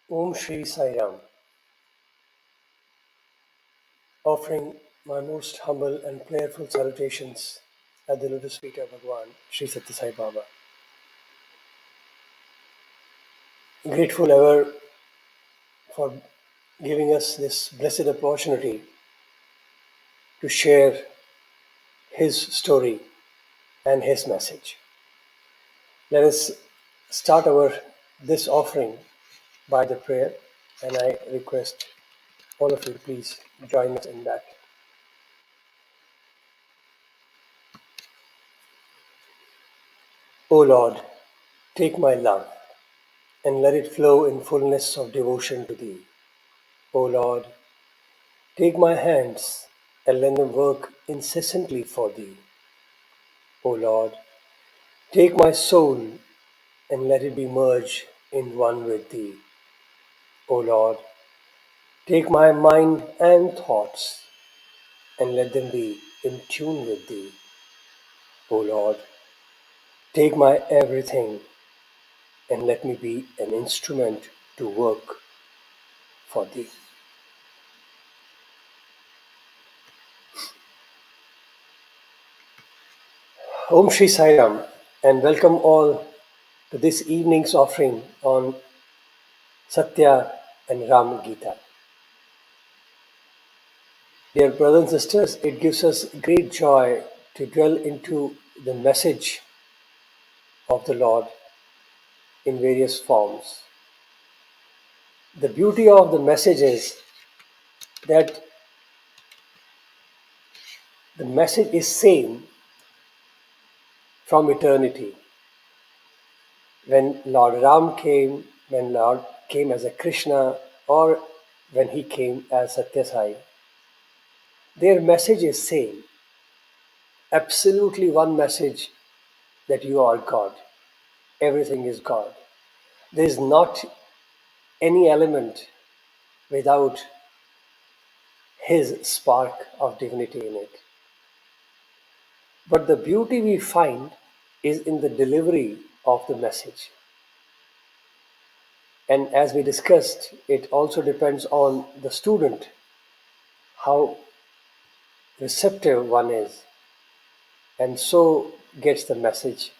Om Shri Sai Ram, offering my most humble and prayerful salutations at the lotus feet of Bhagwan, Sri Sathya Sai Baba. Grateful ever for giving us this blessed opportunity to share his story and his message. Let us start this offering by the prayer, and I request all of you please join us in that. O Lord, take my love and let it flow in fullness of devotion to Thee. O Lord, take my hands and let them work incessantly for Thee. O Lord, take my soul and let it be merged in one with Thee. O Lord, take my mind and thoughts and let them be in tune with Thee. O Lord, take my everything and let me be an instrument to work for Thee. Om Shri Sai Ram, and welcome all to this evening's offering on Sathya and Ram Gita. Dear brothers and sisters, it gives us great joy to dwell into the message of the Lord in various forms. The beauty of the message is that the message is same from eternity. When Lord Ram came, when Lord came as a Krishna, or when he came as Satya Sai, their message is same. Absolutely one message, that you are God. Everything is God. There is not any element without his spark of divinity in it. But the beauty we find is in the delivery of the message. And as we discussed, it also depends on the student, how receptive one is, and so gets the message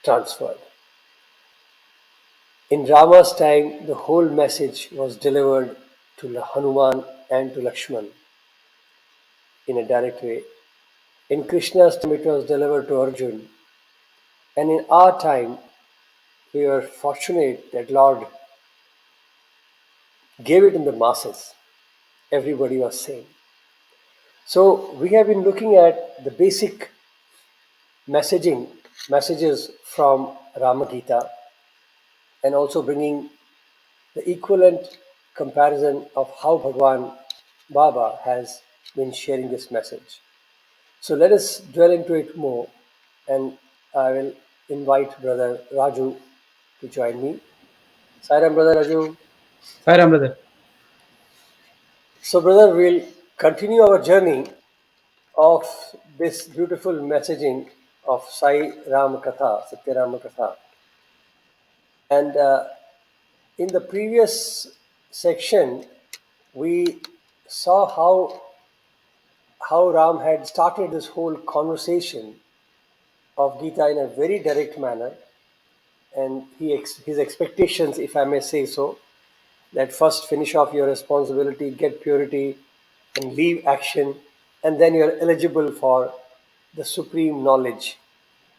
transferred. In Rama's time, the whole message was delivered to Hanuman and to Lakshman in a direct way. In Krishna's time, it was delivered to Arjun. And in our time, we were fortunate that Lord gave it in the masses. Everybody was same. So we have been looking at the basic messages from Rama Gita, and also bringing the equivalent comparison of how Bhagwan Baba has been sharing this message. So let us dwell into it more, and I will invite Brother Raju to join me. Sai Ram, Brother Raju. Sai Ram, brother. So, brother, we'll continue our journey of this beautiful messaging of Sai Ram Katha, Sathya Ram Katha. And in the previous section, we saw how Ram had started this whole conversation of Gita in a very direct manner, and his expectations, if I may say so, that first finish off your responsibility, get purity, and leave action, and then you're eligible for the supreme knowledge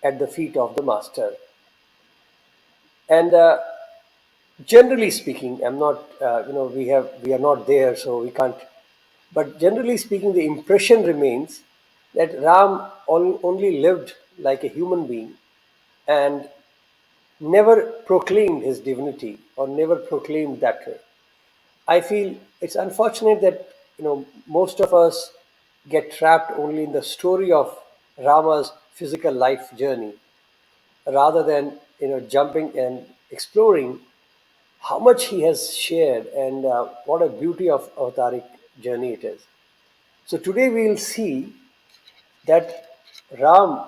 at the feet of the master. And generally speaking, I'm not, we are not there, so we can't. But generally speaking, the impression remains that Ram only lived like a human being and never proclaimed his divinity or never proclaimed that way. I feel it's unfortunate that most of us get trapped only in the story of Rama's physical life journey, rather than jumping and exploring how much he has shared and what a beauty of avataric journey it is. So today we'll see that Ram,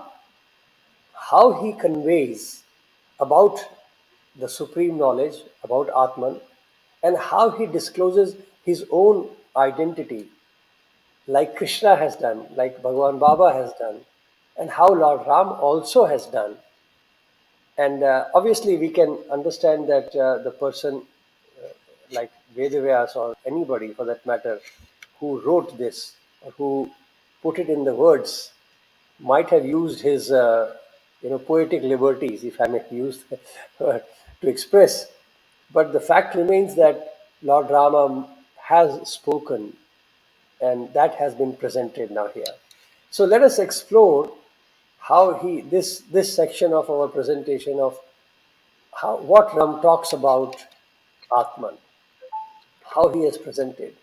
how he conveys about the supreme knowledge, about Atman, and how he discloses his own identity, like Krishna has done, like Bhagavan Baba has done, and how Lord Ram also has done. And obviously, we can understand that the person like Vedavyas or anybody for that matter who wrote this or who put it in the words might have used his poetic liberties, if I may use to express. But the fact remains that Lord Rama has spoken, and that has been presented now here. So let us explore how he this section of our presentation of how what Ram talks about Atman, how he has presented.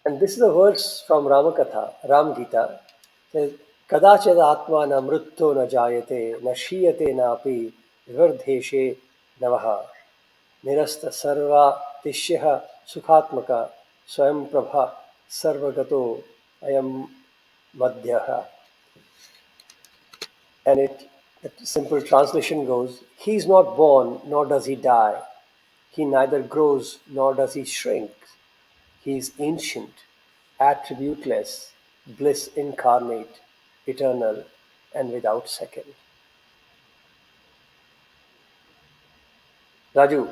And this is a verse from Ramakatha, Ram Gita. It says, Kadachad Atma na mrutyo na jayate, na shiyate na api, vivardheshe navaha, nirasta sarva tishya sukhatmaka, swayam prabha sarvagato ayam madhyaha. And the simple translation goes, He is not born, nor does he die. He neither grows nor does he shrink. He is ancient, attributeless, bliss incarnate, eternal, and without second. Raju,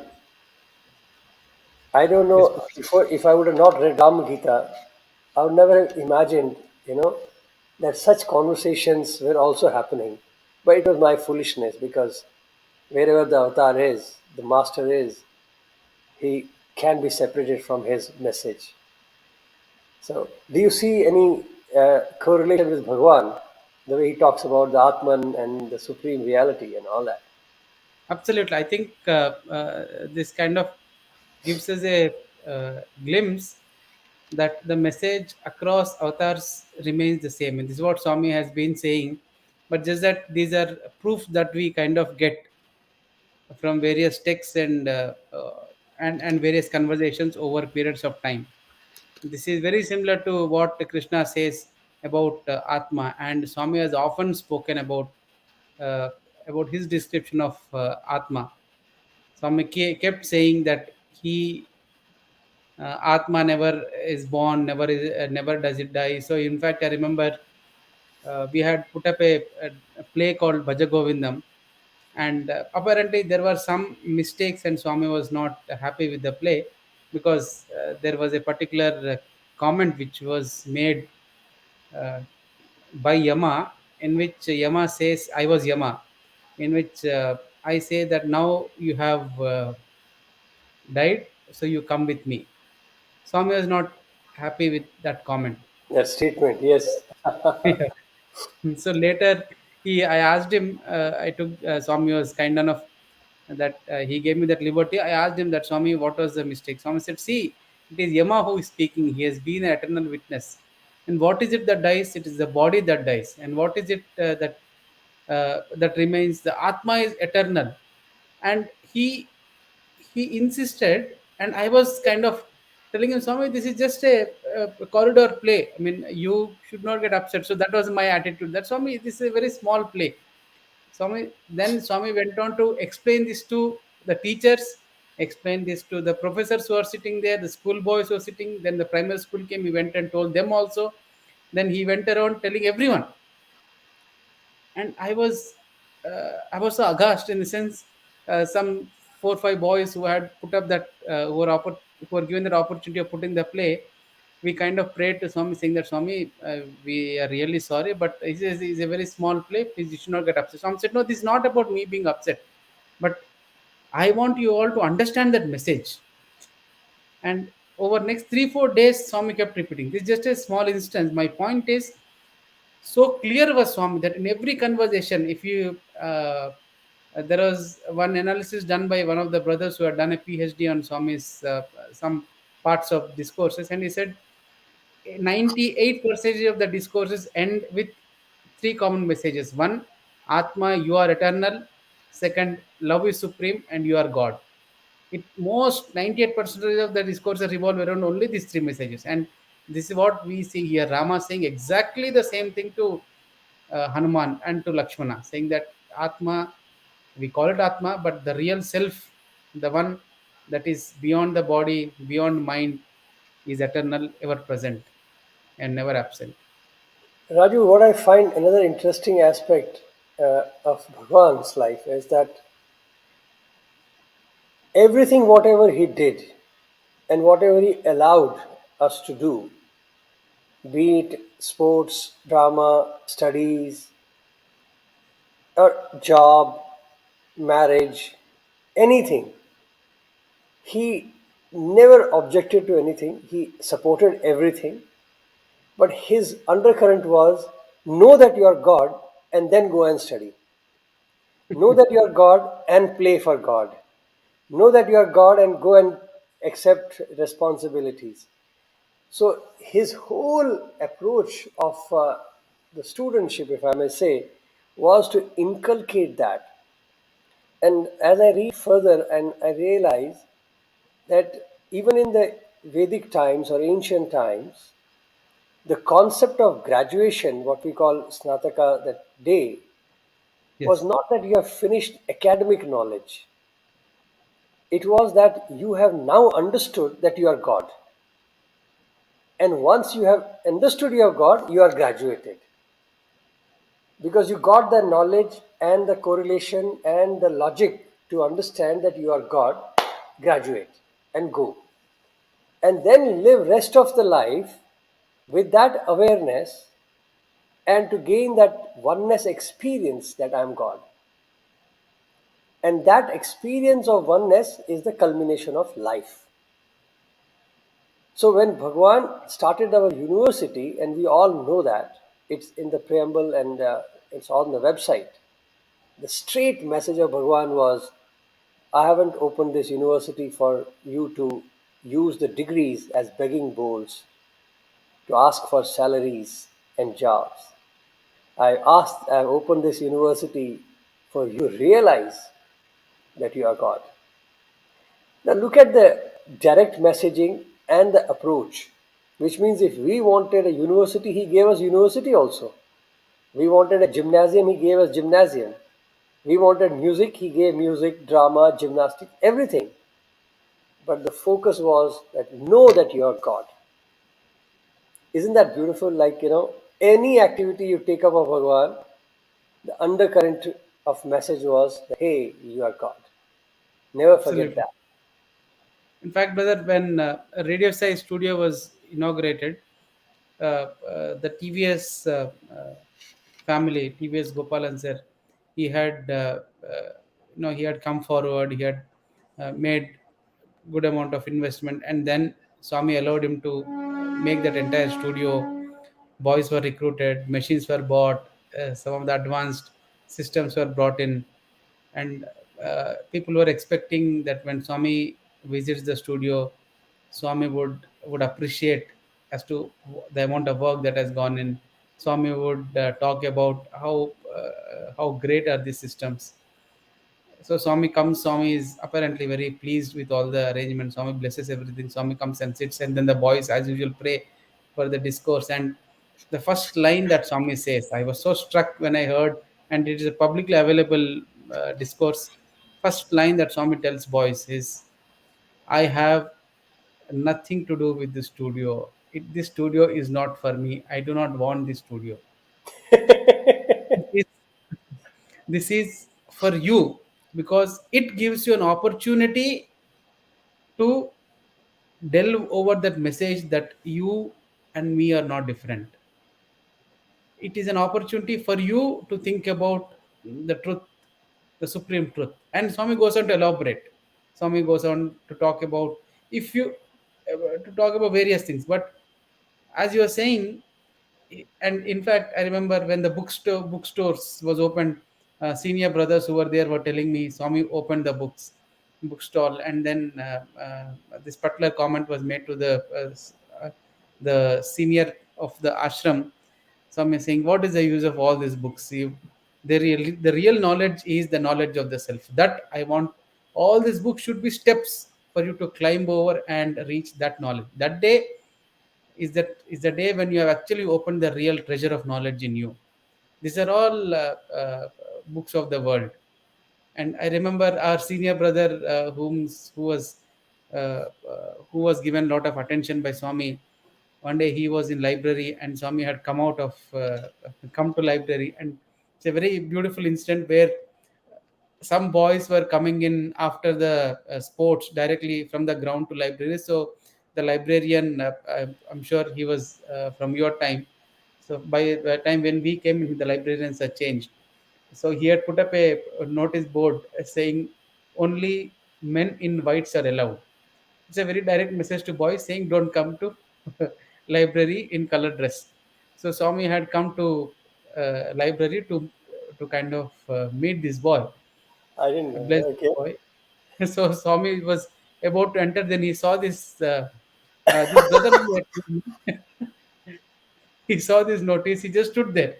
I don't Yes, know if I would have not read Ram Gita, I would never have imagined, that such conversations were also happening. But it was my foolishness because wherever the avatar is, the master is, he can be separated from his message. So, do you see any correlation with Bhagwan, the way he talks about the Atman and the supreme reality and all that? absolutely. I think this kind of gives us a glimpse that the message across avatars remains the same. And this is what Swami has been saying, but just that these are proofs that we kind of get from various texts and various conversations over periods of time. This is very similar to what Krishna says about Atma, and Swami has often spoken uh, about his description of Atma. Swami kept saying that Atma never is born, never does it die. So, in fact, I remember we had put up a play called Bhaja Govindam, and apparently there were some mistakes, and Swami was not happy with the play because there was a particular comment which was made uh, by Yama, in which Yama says, "I was Yama," in which I say that now you have died, so you come with me. Swami was not happy with that comment. That statement, yes. Yeah. So later, I asked him. I took Swami was kind enough that he gave me that liberty. I asked him that Swami, what was the mistake? Swami said, "See, it is Yama who is speaking. He has been an eternal witness. And what is it that dies? It is the body that dies. And what is it that remains? The Atma is eternal." And he insisted, and I was kind of telling him, Swami, this is just a corridor play. I mean, you should not get upset. So that was my attitude, that Swami, this is a very small play. Swami went on to explain this to the teachers, explain this to the professors who are sitting there, the school boys who are sitting. Then the primary school came, he went and told them also. Then he went around telling everyone, and I was so aghast in the sense, some 4 or 5 boys who had put up that who were given that opportunity of putting the play. We kind of prayed to Swami, saying that Swami, we are really sorry, but it's a very small play. Please, you should not get upset. Swami said, no, this is not about me being upset, but I want you all to understand that message. And over next 3 4 days, Swami kept repeating. This is just a small instance. My point is, so clear was Swami that in every conversation, if you there was one analysis done by one of the brothers who had done a PhD on Swami's some parts of discourses, and he said 98% of the discourses end with three common messages. One, Atma, you are eternal. Second, love is supreme, and you are God. It most 98% of the discourses revolve around only these three messages, and this is what we see here. Rama saying exactly the same thing to Hanuman and to Lakshmana, saying that Atma, we call it Atma, but the real self, the one. that is beyond the body, beyond mind, is eternal, ever present, and never absent. Raju, what I find another interesting aspect of Bhagwan's life is that everything, whatever he did and whatever he allowed us to do, be it sports, drama, studies, or job, marriage, anything, he never objected to anything. He supported everything. But his undercurrent was know that you are God and then go and study. Know that you are God and play for God. Know that you are God and go and accept responsibilities. So his whole approach of the studentship, if I may say, was to inculcate that. And as I read further and I realize that even in the Vedic times or ancient times, the concept of graduation, what we call Snataka, that day, was Yes, not that you have finished academic knowledge. It was that you have now understood that you are God. And once you have understood you are God, you are graduated. Because you got the knowledge and the correlation and the logic to understand that you are God, graduate and go. And then live rest of the life with that awareness and to gain that oneness experience that I am God. And that experience of oneness is the culmination of life. So when Bhagwan started our university, and we all know that, it's in the preamble and it's on the website, the straight message of Bhagwan was, I haven't opened this university for you to use the degrees as begging bowls, to ask for salaries and jobs. I've opened this university for you to realize that you are God. Now look at the direct messaging and the approach, which means if we wanted a university, he gave us university also. We wanted a gymnasium, he gave us gymnasium. We wanted music, he gave music, drama, gymnastics, everything. But the focus was that know that you are God. Isn't that beautiful? Like, any activity you take up of Bhagwan, the undercurrent of message was, hey, you are God. Never forget absolutely. that. In fact, brother, when Radio Sai Studio was inaugurated, the TVS family, TVS Gopalan sir, he had, he had come forward. He had made good amount of investment, and then Swami allowed him to make that entire studio. Boys were recruited, machines were bought, some of the advanced systems were brought in, and people were expecting that when Swami visits the studio, Swami would appreciate as to the amount of work that has gone in. Swami would talk about how great are these systems. So Swami comes. Swami is apparently very pleased with all the arrangements. Swami blesses everything. Swami comes and sits, and then the boys, as usual, pray for the discourse. And the first line that Swami says, I was so struck when I heard, and it is a publicly available discourse. First line that Swami tells boys is, "I have nothing to do with the studio. This studio is not for me. I do not want this studio. This is, this is for you, because it gives you an opportunity to delve over that message that you and me are not different. It is an opportunity for you to think about the truth, the supreme truth." And Swami goes on to elaborate. Swami goes on to talk about, if you to talk about various things. But as you are saying, and in fact, I remember when the bookstores was opened, senior brothers who were there were telling me Swami opened the bookstall, and then this particular comment was made to the senior of the ashram. Swami is saying, what is the use of all these books? The real knowledge is the knowledge of the self. That I want. All these books should be steps for you to climb over and reach that knowledge. That day is the day when you have actually opened the real treasure of knowledge in you. These are all books of the world. And I remember our senior brother, who was who was given a lot of attention by Swami. One day he was in library and Swami had come to library, and it's a very beautiful incident where some boys were coming in after the sports directly from the ground to library. So the librarian, I'm sure he was from your time. So by the time when we came in, the librarians had changed. So he had put up a notice board saying only men in whites are allowed. It's a very direct message to boys saying don't come to library in colored dress. So Swami had come to library to kind of meet this boy, I didn't know. bless this Okay. boy. So Swami was about to enter, then he saw this brother who had he saw this notice, he just stood there.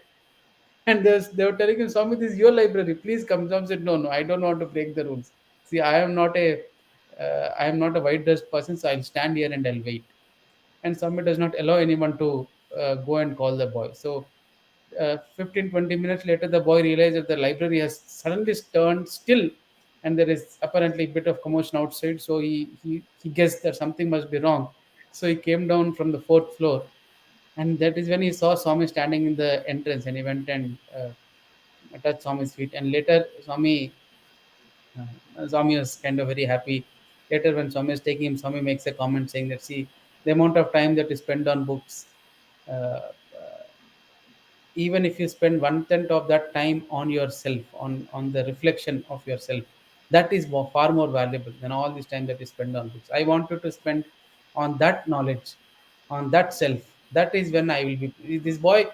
And they were telling him, Swami, this is your library. Please come. Swami said, no, no, I don't want to break the rules. See, I am not a white dressed person, so I'll stand here and I'll wait. And Swami does not allow anyone to go and call the boy. So 15, 20 minutes later, the boy realized that the library has suddenly turned still, and there is apparently a bit of commotion outside. So he guessed that something must be wrong. So he came down from the fourth floor, and that is when he saw Swami standing in the entrance, and he went and touched Swami's feet. And later, Swami was kind of very happy. Later, when Swami is taking him, Swami makes a comment saying that, see, the amount of time that you spend on books, uh, even if you spend one tenth of that time on yourself, on the reflection of yourself, that is far more valuable than all this time that you spend on books. I want you to spend on that knowledge, on that self. That is when I will be. This boy,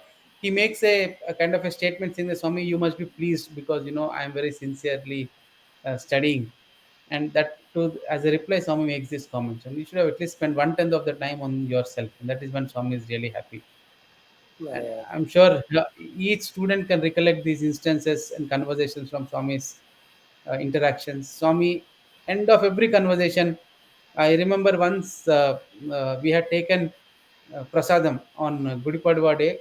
he makes a kind of a statement saying that, Swami, you must be pleased because I am very sincerely studying. And that to as a reply, Swami makes this comment, and you should have at least spent one tenth of the time on yourself, and that is when Swami is really happy. Yeah, And yeah. I'm sure each student can recollect these instances and conversations from Swami's interactions. Swami, end of every conversation, I remember once we had taken prasadam on Gudi Padwa day.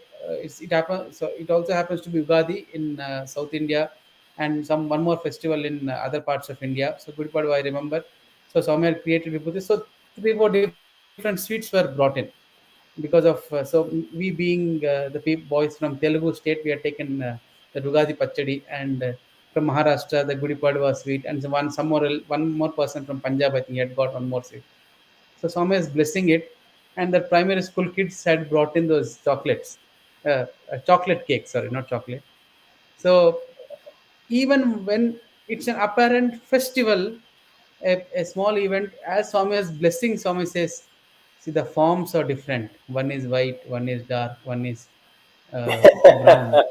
So it also happens to be Ugadi in South India, and some one more festival in other parts of India. So Gudi Padwa, I remember. So Swami had created vibhuti. So three, four different sweets were brought in because of we being the boys from Telugu state, we had taken the Rugadi Pachadi, and from Maharashtra the Gudi Padwa sweet, and one more person from Punjab, I think he had got one more sweet. So Swami is blessing it, and the primary school kids had brought in those chocolates, chocolate cake, sorry, not chocolate. So even when it's an apparent festival, a small event, as Swami is blessing, Swami says, see, the forms are different. One is white, one is dark, one is brown.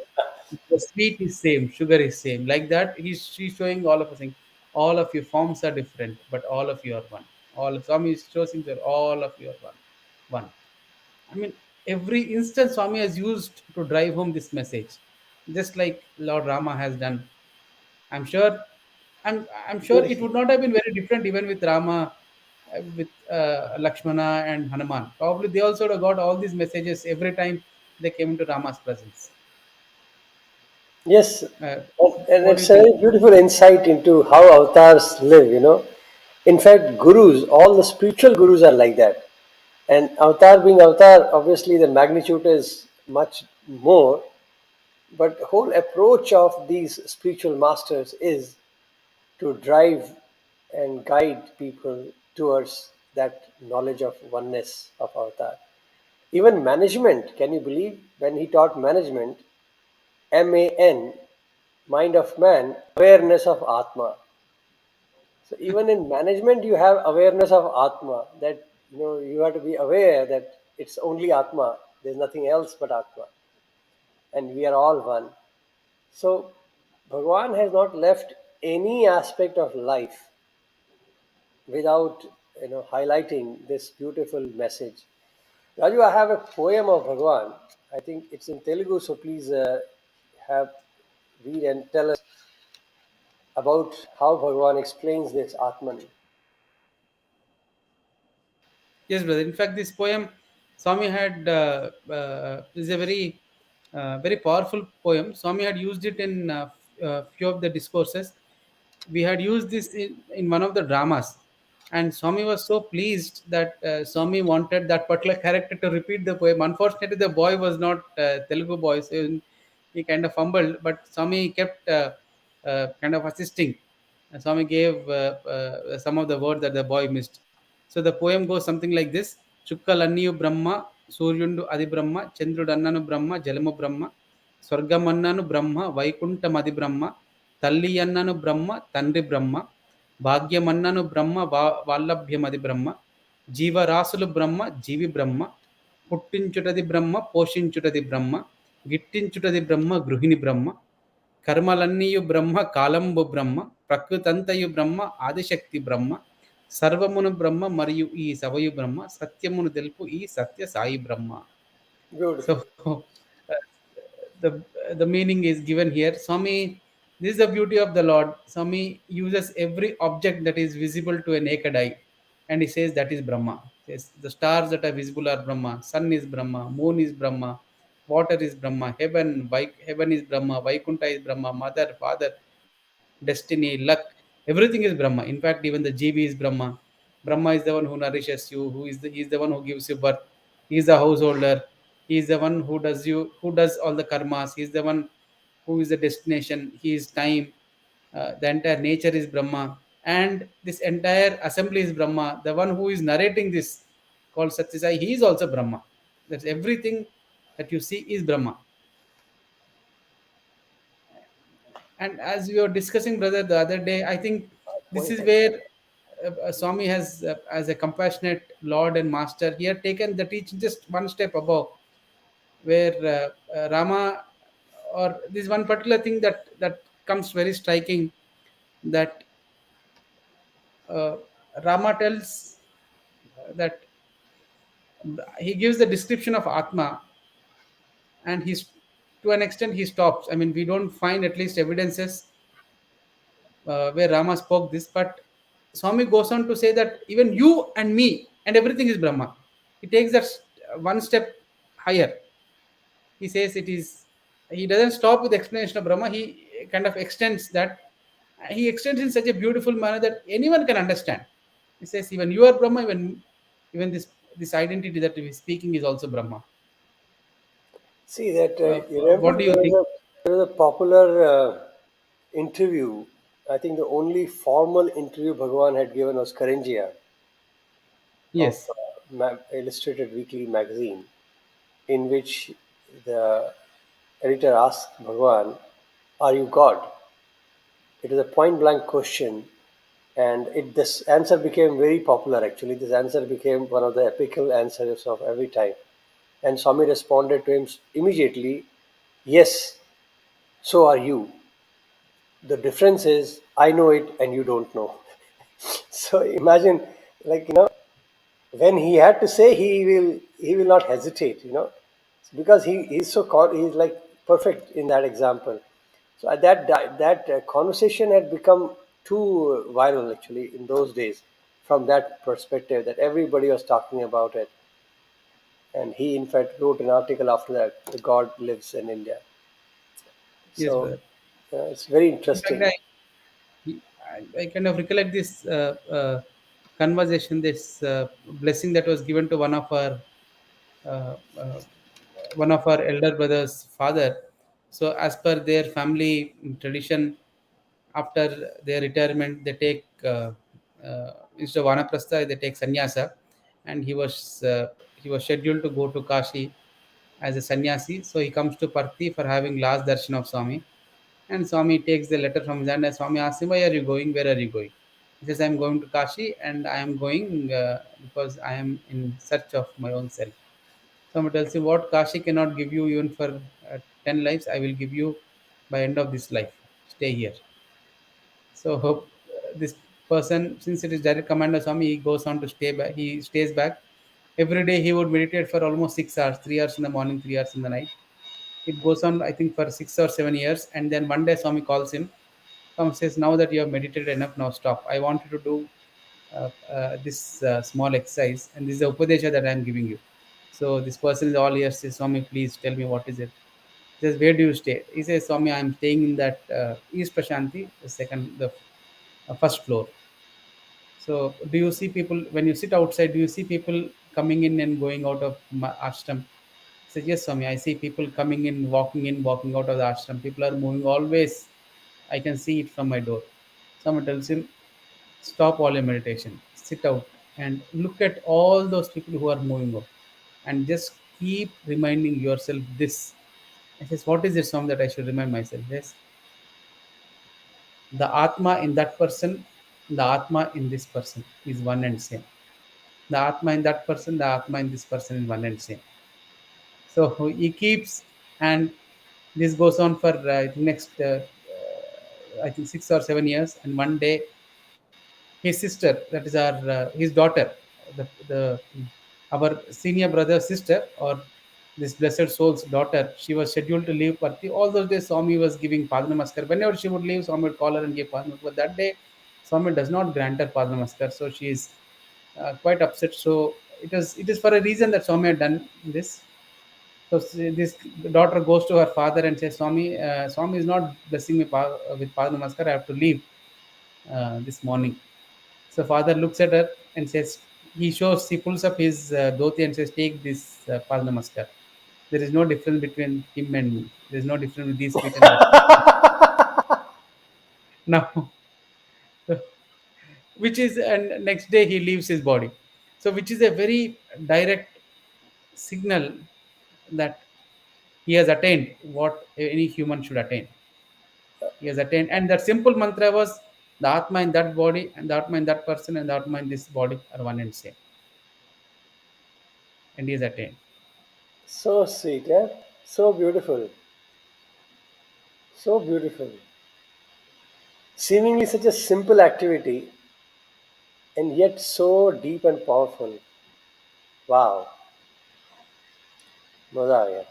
The sweet is same, sugar is same. Like that, she's showing all of us saying, all of your forms are different, but all of you are one. All Swami is showing that all of you are one. One. I mean, every instance Swami has used to drive home this message, just like Lord Rama has done. I'm sure. I'm sure it would not have been very different even with Rama, with Lakshmana and Hanuman. Probably they also would have got all these messages every time they came into Rama's presence. Yes, Uh, and what do you it's a think? very beautiful insight into how avatars live. In fact, gurus, all the spiritual gurus are like that. And avatar being avatar, obviously the magnitude is much more, but the whole approach of these spiritual masters is to drive and guide people towards that knowledge of oneness of avatar. Even management, can you believe when he taught management, MAN, mind of man, awareness of Atma. So even in management, you have awareness of Atma. That you have to be aware that it's only Atma. There's nothing else but Atma, and we are all one. So Bhagwan has not left any aspect of life without highlighting this beautiful message. Raju, I have a poem of Bhagwan. I think it's in Telugu, so please have read and tell us about how Bhagwan explains this Atman. Yes, brother. In fact, this poem, Swami had is a very powerful poem. Swami had used it in few of the discourses. We had used this in one of the dramas. And Swami was so pleased that Swami wanted that particular character to repeat the poem. Unfortunately, the boy was not Telugu boy, so he kind of fumbled, but Swami kept kind of assisting. And Swami gave some of the words that the boy missed. So the poem goes something like this: Chukkalanniyu Brahma, Suryundu Adi Brahma, Chandrudannanu Brahma, Jalamu Brahma, Swargamannanu Brahma, Vaikuntamadi Brahma, Talli Annanu Brahma, Tandri Brahma, భాగ్యమన్నను బ్రహ్మ వాల్లభ్యమది బ్రహ్మ జీవరాశులు బ్రహ్మ జీవి బ్రహ్మ పుట్టించుటది బ్రహ్మ పోషించుటది బ్రహ్మ గిట్టించుటది బ్రహ్మ గృహిణి బ్రహ్మ కర్మలన్నీయు బ్రహ్మ కాలంబు బ్రహ్మ ప్రకృతంతయు బ్రహ్మ ఆదిశక్తి బ్రహ్మ సర్వమును బ్రహ్మ మరియు ఈ సవయు బ్రహ్మ సత్యమును తెలుపు ఈ సత్య సాయి బ్రహ్మ. So Beautiful. the the meaning is given here. Swami, this is the beauty of the Lord. Swami uses every object that is visible to a naked eye, and he says that is Brahma. Says the stars that are visible are Brahma, sun is Brahma, moon is Brahma, water is Brahma, heaven is Brahma, Vaikunta is Brahma, mother, father, destiny, luck, everything is Brahma. In fact, even the GB is Brahma. Brahma is the one who nourishes you, he is the one who gives you birth. He is the householder. He is the one who does all the karmas. He is the one who is the destination. He is time. The entire nature is Brahma, and this entire assembly is Brahma. The one who is narrating this, called Satyasai, he is also Brahma. That's everything that you see is Brahma. And as we were discussing, brother, the other day, I think this Point is actually. where Swami has, as a compassionate Lord and Master, he had taken the teaching just one step above, where Rama, or this one particular thing that comes very striking, that uh, Rama tells that he gives the description of Atma, and he's to an extent he stops. I mean, we don't find at least evidences where Rama spoke this, but Swami goes on to say that even you and me and everything is Brahma. He takes that one step higher. He says it is. He doesn't stop with the explanation of Brahma. He kind of extends that. He extends in such a beautiful manner that anyone can understand. He says even you are Brahma, even this identity that we are speaking is also Brahma. See that you What remember do you think? there was a popular interview. I think the only formal interview Bhagavan had given was Karanjia of Yes, Illustrated Weekly magazine, in which the editor asked Bhagavan, "Are you God?" It was a point blank question, and this answer became very popular. Actually, this answer became one of the epical answers of every time. And Swami responded to him immediately, "Yes, so are you. The difference is I know it and you don't know." So imagine, like, when he had to say, he will not hesitate, because he's he's like perfect in that example. So that conversation had become too viral actually in those days, from that perspective that everybody was talking about it, and he in fact wrote an article after that, "The God Lives in India." yes, So brother. it's very In fact, interesting. I kind of recollect this conversation, this blessing that was given to uh, uh, one of our elder brother's father. So, as per their family tradition, after their retirement, they take instead of vanaprastha, they take sannyasa, and he was scheduled to go to Kashi as a sannyasi. So he comes to Parthi for having last darshan of Swami, and Swami takes the letter from his hand, and Swami asks him, "Why are you going? Where are you going?" He says, "I'm going to Kashi, and I am going because I am in search of my own self." Swami tells him, "What Kashi cannot give you even for 10 lives, I will give you by end of this life. Stay here." So this person, since it is direct command of Swami, he goes on to stay back. He stays back. Every day he would meditate for almost 6 hours, 3 hours in the morning, 3 hours in the night. It goes on, I think, for 6 or 7 years. And then one day Swami calls him. Swami says, "Now that you have meditated enough, now stop. I want you to do this small exercise, and this is the upadesha that I am giving you." So this person is all ears. Says, "Swami, please tell me what is it." He says, "Where do you stay?" He says, "Swami, I am staying in that East Prashanti, the first floor." So, do you see people when you sit outside? Do you see people coming in and going out of ashram? He says, yes, Swami. I see people coming in, walking out of the ashram. People are moving always. I can see it from my door. Someone tells him, stop all your meditation, sit out and look at all those people who are moving out, and just keep reminding yourself this. I says, what is it, Swami, that I should remind myself? Yes, the Atma in that person, the Atma in this person is one and same. The Atma in that person, the Atma in this person is one and same. So he keeps, and this goes on for next, I think 6 or 7 years. And one day, his sister, that is our his daughter, the our senior brother's sister, or this blessed soul's daughter, she was scheduled to leave Parthi. All those days, Swami was giving Padnamaskar. Whenever she would leave, Swami would call her and give Padnamaskar. But that day, Swami does not grant her Padnamaskar, so she is quite upset. So it is for a reason that Swami had done this. So this daughter goes to her father and says, Swami, Swami is not blessing me with Padnamaskar. I have to leave this morning. So father looks at her and says, he pulls up his dhoti and says, take this Padnamaskar. There is no difference between him and me. There is no difference with these feet and those feet. Now, which is, and next day he leaves his body. So, which is a very direct signal that he has attained what any human should attain. He has attained, and that simple mantra was the Atma in that body, and the Atma in that person, and the Atma in this body are one and same. And he has attained. So sweet, eh? So beautiful. So beautiful. Seemingly such a simple activity and yet so deep and powerful. Wow. मजा आ गया.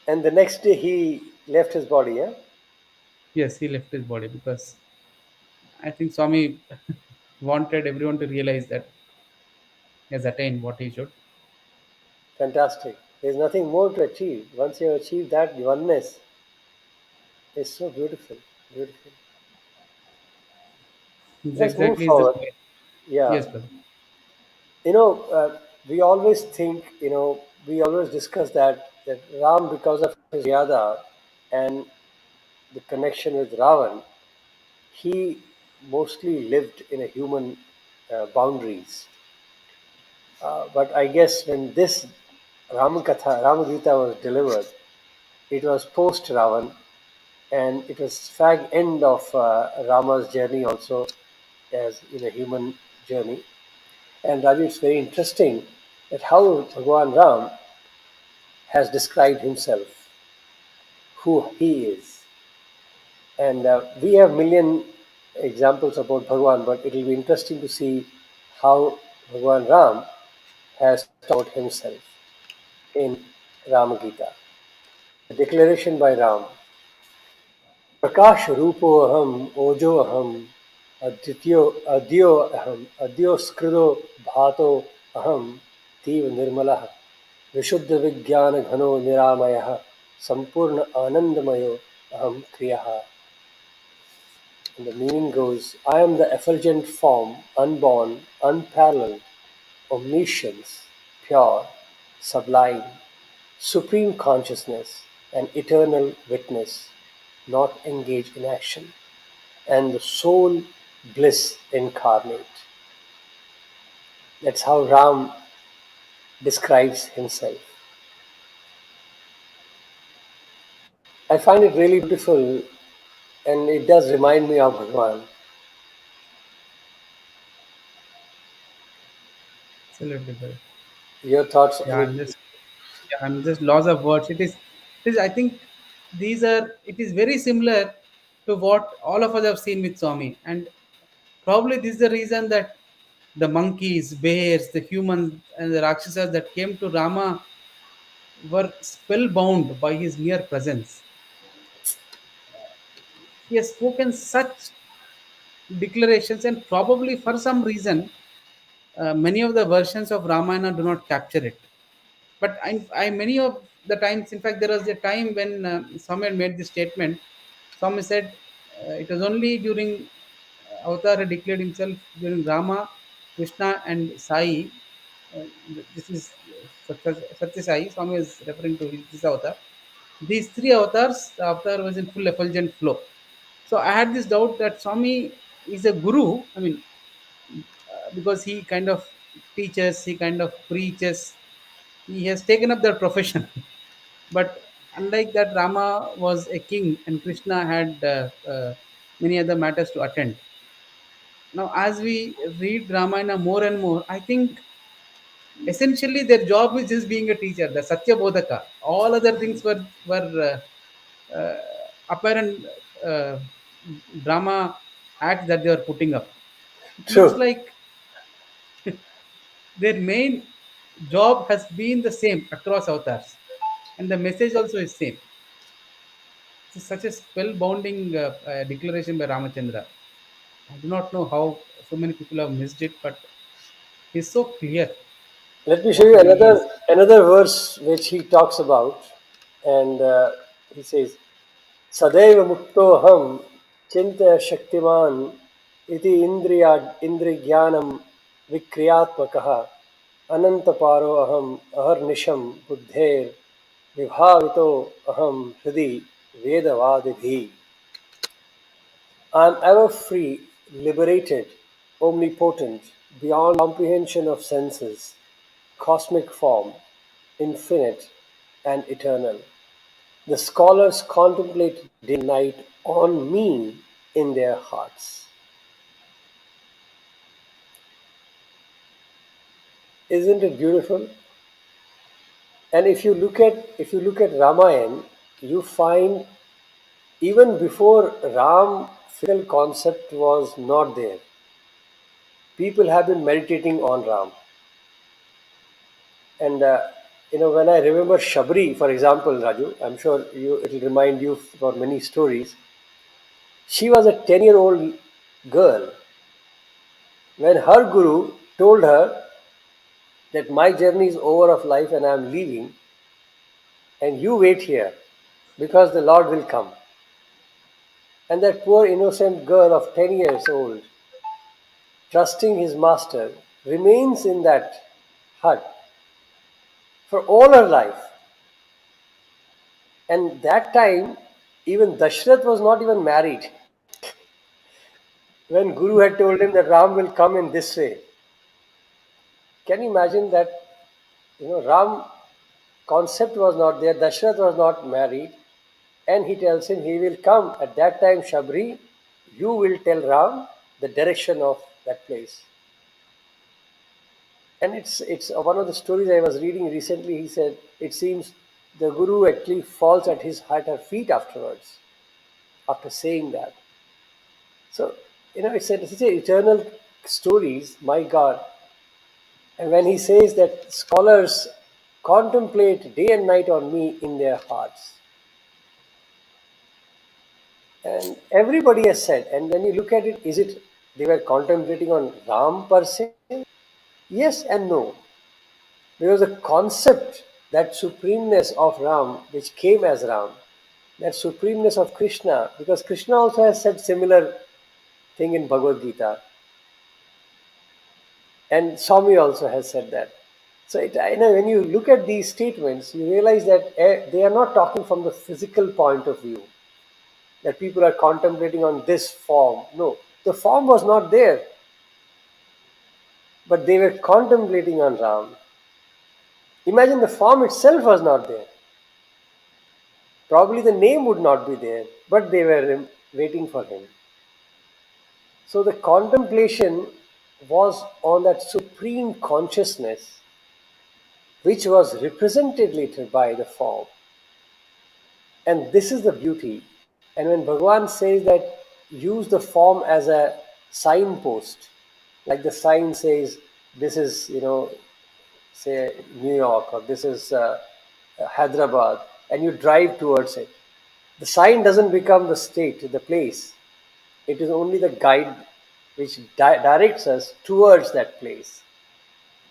And the next day he left his body, eh? Yes, he left his body because I think Swami wanted everyone to realize that he has attained what he should. Fantastic. There's nothing more to achieve. Once you achieve that oneness, it's so beautiful. Beautiful. This Let's move exactly is the forward. point. Yeah. Yes, brother. You know, we always think, we always discuss that Ram, because of his yada and the connection with Ravan, he mostly lived in a human boundaries. But I guess when this Ram Gita was delivered, it was post Ravan, and it was fag end of Rama's journey also, as in a human journey. And Ravi, it's very interesting that how Bhagwan Ram has described himself, who he is. And we have million examples about Bhagwan, but it will be interesting to see how Bhagwan Ram has taught himself in Ram Gita. The declaration by Ram: प्रकाश रूपो अहम ओजो अहम अद्यो अहम अद्योस्कृतो भातो अहम तीव्र निर्मलः विशुद्ध विज्ञान घनो निरामयः संपूर्ण आनंदमयो अहम क्रियः. And the meaning goes, I am the effulgent form, unborn, unparalleled, omniscience, pure, sublime, supreme consciousness, and eternal witness, not engaged in action, and the soul bliss incarnate. That's how Ram describes himself. I find it really beautiful, and it does remind me of Bhagwan. Absolutely, brother. Your thoughts Yeah, on it? I'm just loss of words. It is. I think these are. It is very similar to what all of us have seen with Swami, and probably this is the reason that the monkeys, bears, the humans, and the Rakshasas that came to Rama were spellbound by his mere presence. He has spoken such declarations, and probably for some reason, many of the versions of Ramayana do not capture it. But I many of the times, in fact, there was a time when Swami had made this statement. Swami said, It was only during Avatar had declared himself during Rama, Krishna, and Sai. Uh, this is Satya Sai. Swami is referring to this avatar. These three avatars, the avatar was in full effulgent flow. So I had this doubt that Swami is a guru. I mean, because he kind of teaches, he kind of preaches, he has taken up that profession. But unlike that, Rama was a king and Krishna had many other matters to attend. Now, as we read Ramayana more and more, I think essentially their job is just being a teacher, the Satya Bodhaka. All other things were apparent uh, drama acts that they were putting up. It looks True. like their main job has been the same across avatars, and the message also is same. It's such a spellbounding declaration by Ramachandra. I do not know how so many people have missed it, but it's so clear Let me show what you it really is. another verse which he talks about, and he says, "Sadaiva muktoham chintaya shaktiman iti indrigyanam vikriyatmakaha anantaparo aham aharnisham buddher vibhavito aham hridi vedavadibhi." I am ever free, liberated, omnipotent, beyond comprehension of senses, cosmic form, infinite and eternal. The scholars contemplate day and night on me in their hearts. Isn't it beautiful? And if you look at Ramayana, you find even before Ram physical concept was not there, people have been meditating on Ram. And when I remember Shabri, for example, Raju, I'm sure it'll remind you for many stories. She was a 10-year-old girl when her guru told her that my journey is over of life and I'm leaving, and you wait here because the Lord will come. And that poor innocent girl of 10 years old, trusting his master, remains in that hut for all her life. And that time, even Dashrath was not even married. When Guru had told him that Ram will come in this way, can you imagine that? Ram concept was not there. Dashrath was not married, and he tells him he will come at that time. Shabri, you will tell Ram the direction of that place. And it's one of the stories I was reading recently. He said it seems the Guru actually falls at her feet afterwards, after saying that. So it's a eternal stories. My God. And when he says that scholars contemplate day and night on me in their hearts, and everybody has said, and when you look at it, is it they were contemplating on Ram per se? Yes and no. There was a concept, that supremeness of Ram, which came as Ram, that supremeness of Krishna, because Krishna also has said similar thing in Bhagavad Gita, and Swami also has said that. So when you look at these statements, you realize that they are not talking from the physical point of view, that people are contemplating on this form. No, the form was not there, but they were contemplating on Ram. Imagine the form itself was not there. Probably the name would not be there, but they were waiting for him. So the contemplation was on that supreme consciousness, which was represented later by the form. And this is the beauty. And when Bhagavan says that use the form as a signpost, like the sign says, this is, say New York, or this is Hyderabad, and you drive towards it. The sign doesn't become the state, the place. It is only the guide which directs us towards that place.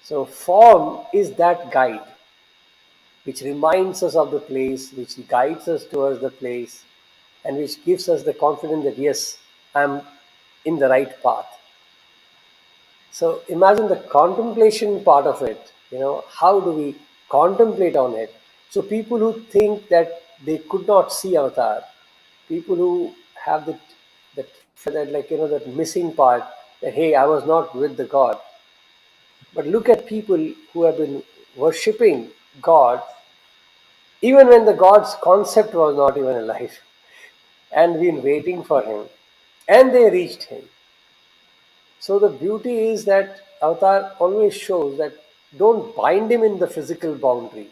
So, form is that guide which reminds us of the place, which guides us towards the place. and which gives us the confidence that yes, I'm in the right path. So imagine the contemplation part of it. How do we contemplate on it? So people who think that they could not see avatar, people who have that like that missing part, that hey, I was not with the God. But look at people who have been worshipping God even when the God's concept was not even alive, and been waiting for him, and they reached him. So the beauty is that Avatar always shows that don't bind him in the physical boundary,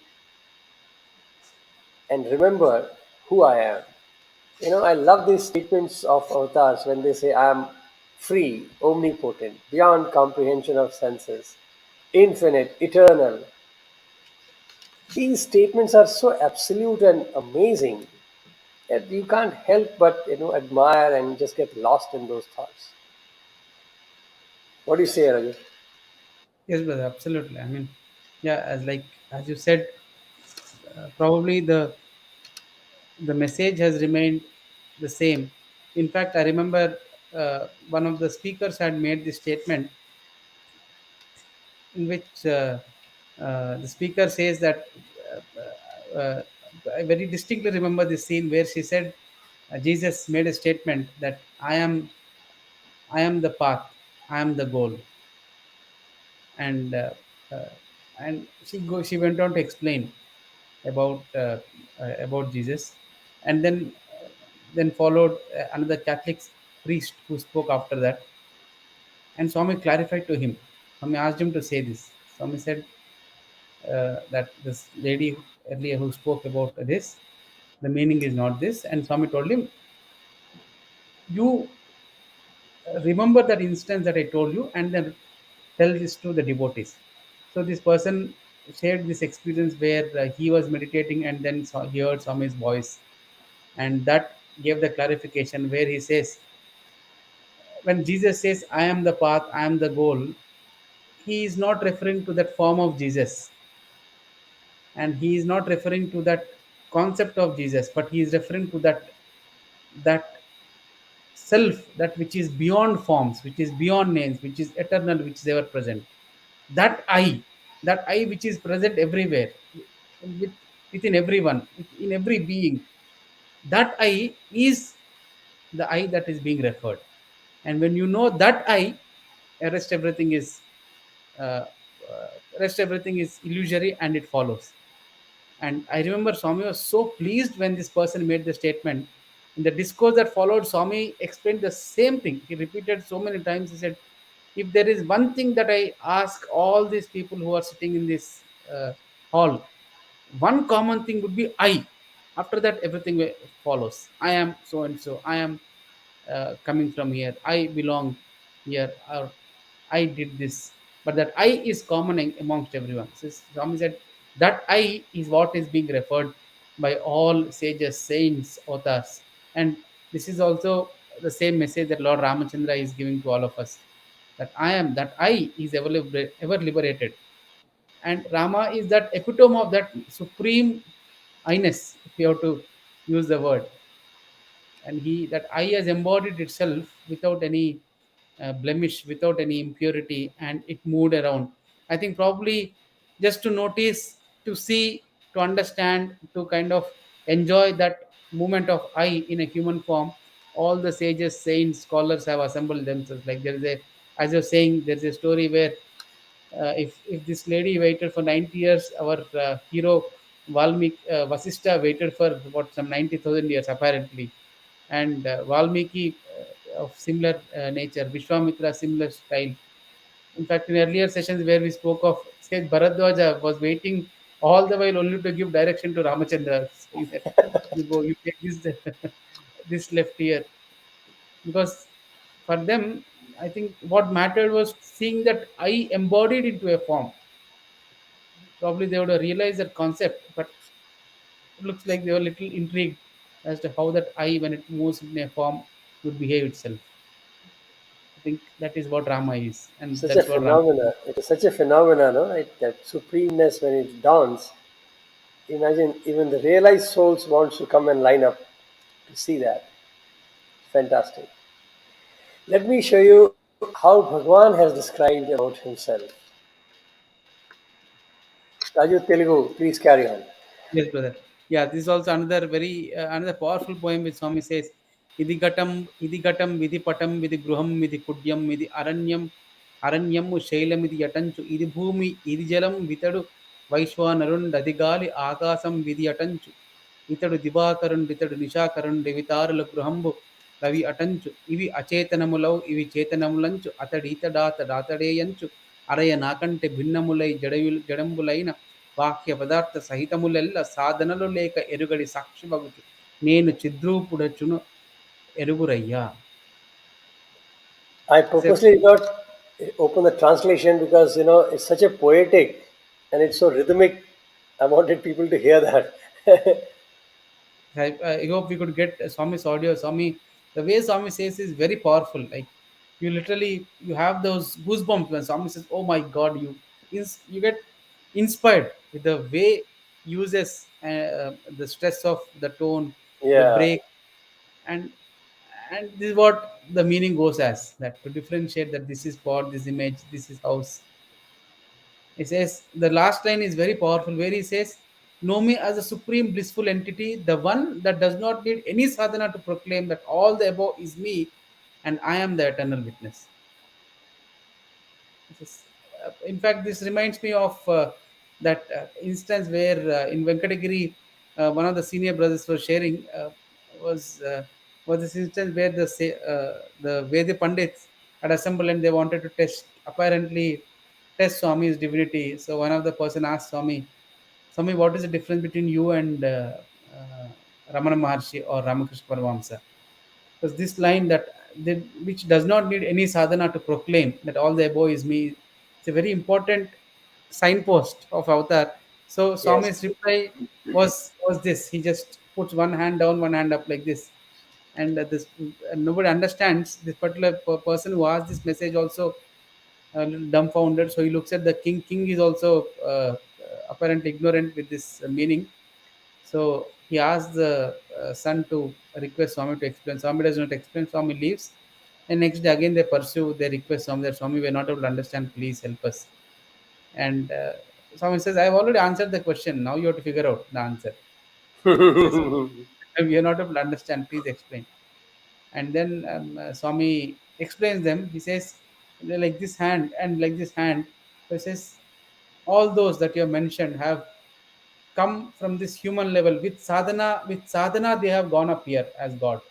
and remember who I am. I love these statements of avatars when they say, I am free, omnipotent, beyond comprehension of senses, infinite, eternal. These statements are so absolute and amazing that you can't help but admire and just get lost in those thoughts. What do you say, Rajat? Yes, brother, absolutely. I mean, yeah, as you said, probably the message has remained the same. In fact, I remember one of the speakers had made this statement in which the speaker says that I very distinctly remember this scene where she said, Jesus made a statement that I am the path, I am the goal, and uh, she went on to explain about Jesus, and then followed another Catholic priest who spoke after that, and Swami clarified to him. Swami asked him to say this. Swami said that this lady earlier who spoke about this, the meaning is not this, and Swami told him, you remember that instance that I told you, and then tell this to the devotees. So this person shared this experience where he was meditating and then he heard Swami's voice, and that gave the clarification where he says, when Jesus says, I am the path, I am the goal, he is not referring to that form of Jesus, and he is not referring to that concept of Jesus, but he is referring to that self, that which is beyond forms, which is beyond names, which is eternal, which is ever present. That I which is present everywhere, with, within everyone, in every being, that I is the I that is being referred. And when you know that I, rest everything is uh, rest everything is illusory and it follows. And I remember Swami was so pleased when this person made the statement. In the discourse that followed, Swami explained the same thing. He repeated so many times. He said, if there is one thing that I ask all these people who are sitting in this hall, one common thing would be I. After that, everything follows. I am so and so. I am coming from here. I belong here. Or I did this. But that I is common amongst everyone. So Swami said that I is what is being referred by all sages, saints, avatars. And this is also the same message that Lord Ramachandra is giving to all of us. That I is ever liberated, and Rama is that epitome of that supreme I-ness, if you have to use the word. And he that I has embodied itself without any blemish, without any impurity, and it moved around. I think probably just to notice, to see, to understand, to kind of enjoy that movement of I in a human form, all the sages, saints, scholars have assembled themselves. Like there is a, as you're saying, there's a story where if this lady waited for 90 years, our hero Valmiki, Vasista waited for what, some 90,000 years apparently, and Valmiki of similar nature, Vishwamitra similar style. In fact, in earlier sessions where we spoke of, said Bharadwaja was waiting all the while only to give direction to Ramachandra, saying that you go, you take this this left here, because for them, I think what mattered was seeing that I embodied into a form. Probably they would have realized that concept, but it looks like they were a little intrigued as to how that I, when it moves in a form, would behave itself. I think that is what Rama is, and Such a that's what Rama is. phenomena. It is such a phenomena, no? That supremeness when it dawns. Imagine even the realized souls wants to come and line up See that. Fantastic. Let me show you how Bhagwan has described about himself. Raju Telugu, please carry on. Yes, brother. Yeah, this is also another very another powerful poem which Swami says, Idigatam, Vidipatam, Vidi Gruham, Vidi Kudyam, Vidi Aranyam, Aranyamu Shailam, Vidi Yatanchu, Idi Bhumi, Idi Jalam, Vitadu, Vaishwanarun, Dadigali, Akasam, Vidi Yatanchu, Itadu Divakarun, Vitadu Nishakarun, Devitarula Gruhambu, Ravi Atanchu, Ivi Achetanamulau, Ivi Chetanamulanchu, Atadita Data, Datadeyanchu, Araya Nakante, Binnamulai, Jadambulaina, వాక్య పదార్థ సహితములెల్ల సాధనలు లేక ఎరుగడి సాక్షి భగుతి నేను చిద్రూపుడచును ఎరుగురయ్యా. I So, purposely did not open the translation because it's such a poetic and it's so rhythmic. I wanted people to hear that. I hope we could get Swami's audio. Swami, the way Swami says is very powerful. Like you literally, you have those goosebumps when Swami says, "Oh my God!" You get inspired with the way uses the stress of the tone, the Yeah. break, and this is what the meaning goes as that to differentiate that this is pot, this image, this is house. He says the last line is very powerful where he says, know me as a supreme blissful entity, the one that does not need any sadhana to proclaim that all the above is me and I am the eternal witness. This in fact, this reminds me of that instance where in Venkatagiri, one of the senior brothers was sharing was this instance where the Veda Pandits had assembled and they wanted to test Swami's divinity. So one of the person asked Swami, what is the difference between you and Ramana Maharshi or Ramakrishna Paramahamsa? Because this line which does not need any sadhana to proclaim that all the above is me, it's a very important signpost of avatar. So Yes. Swami's reply was this: he just puts one hand down, one hand up like this, and this nobody understands this particular person who asked this message also a little dumbfounded. So he looks at the king. King is also apparently ignorant with this meaning. So he asks the son to request Swami to explain. Swami does not explain. Swami leaves. And next day again they pursue. They request Swami that Swami we are not able to understand. Please help us. And Swami says, I have already answered the question. Now you have to figure out the answer. Says, we are not able to understand. Please explain. And then Swami explains them. He says, like this hand and like this hand. So he says, all those that you have mentioned have come from this human level with sadhana they have gone up here as god.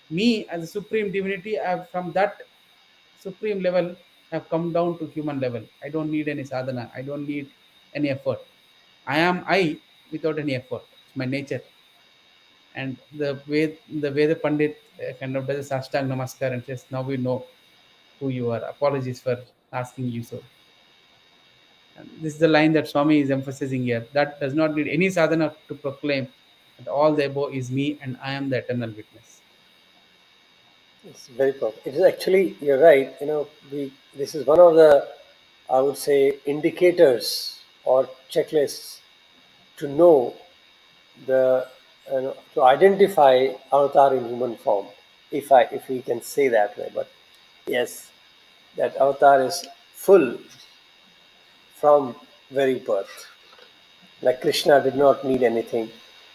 Me as a supreme divinity I have from that supreme level have come down to human level. I don't need any sadhana, I don't need any effort. I am I without any effort. It's my nature. And the way the pandit kind of does a sashtang namaskar and says, now we know who you are, apologies for asking you so. And this is the line that Swami is emphasizing here. That does not need any sadhana to proclaim that all the above is me and I am the eternal witness. It's very perfect. It is actually, you're right. This is one of the, I would say, indicators or checklists to know to identify avatar in human form, if we can say that way. But yes, that avatar is full from very birth. Like Krishna did not need anything.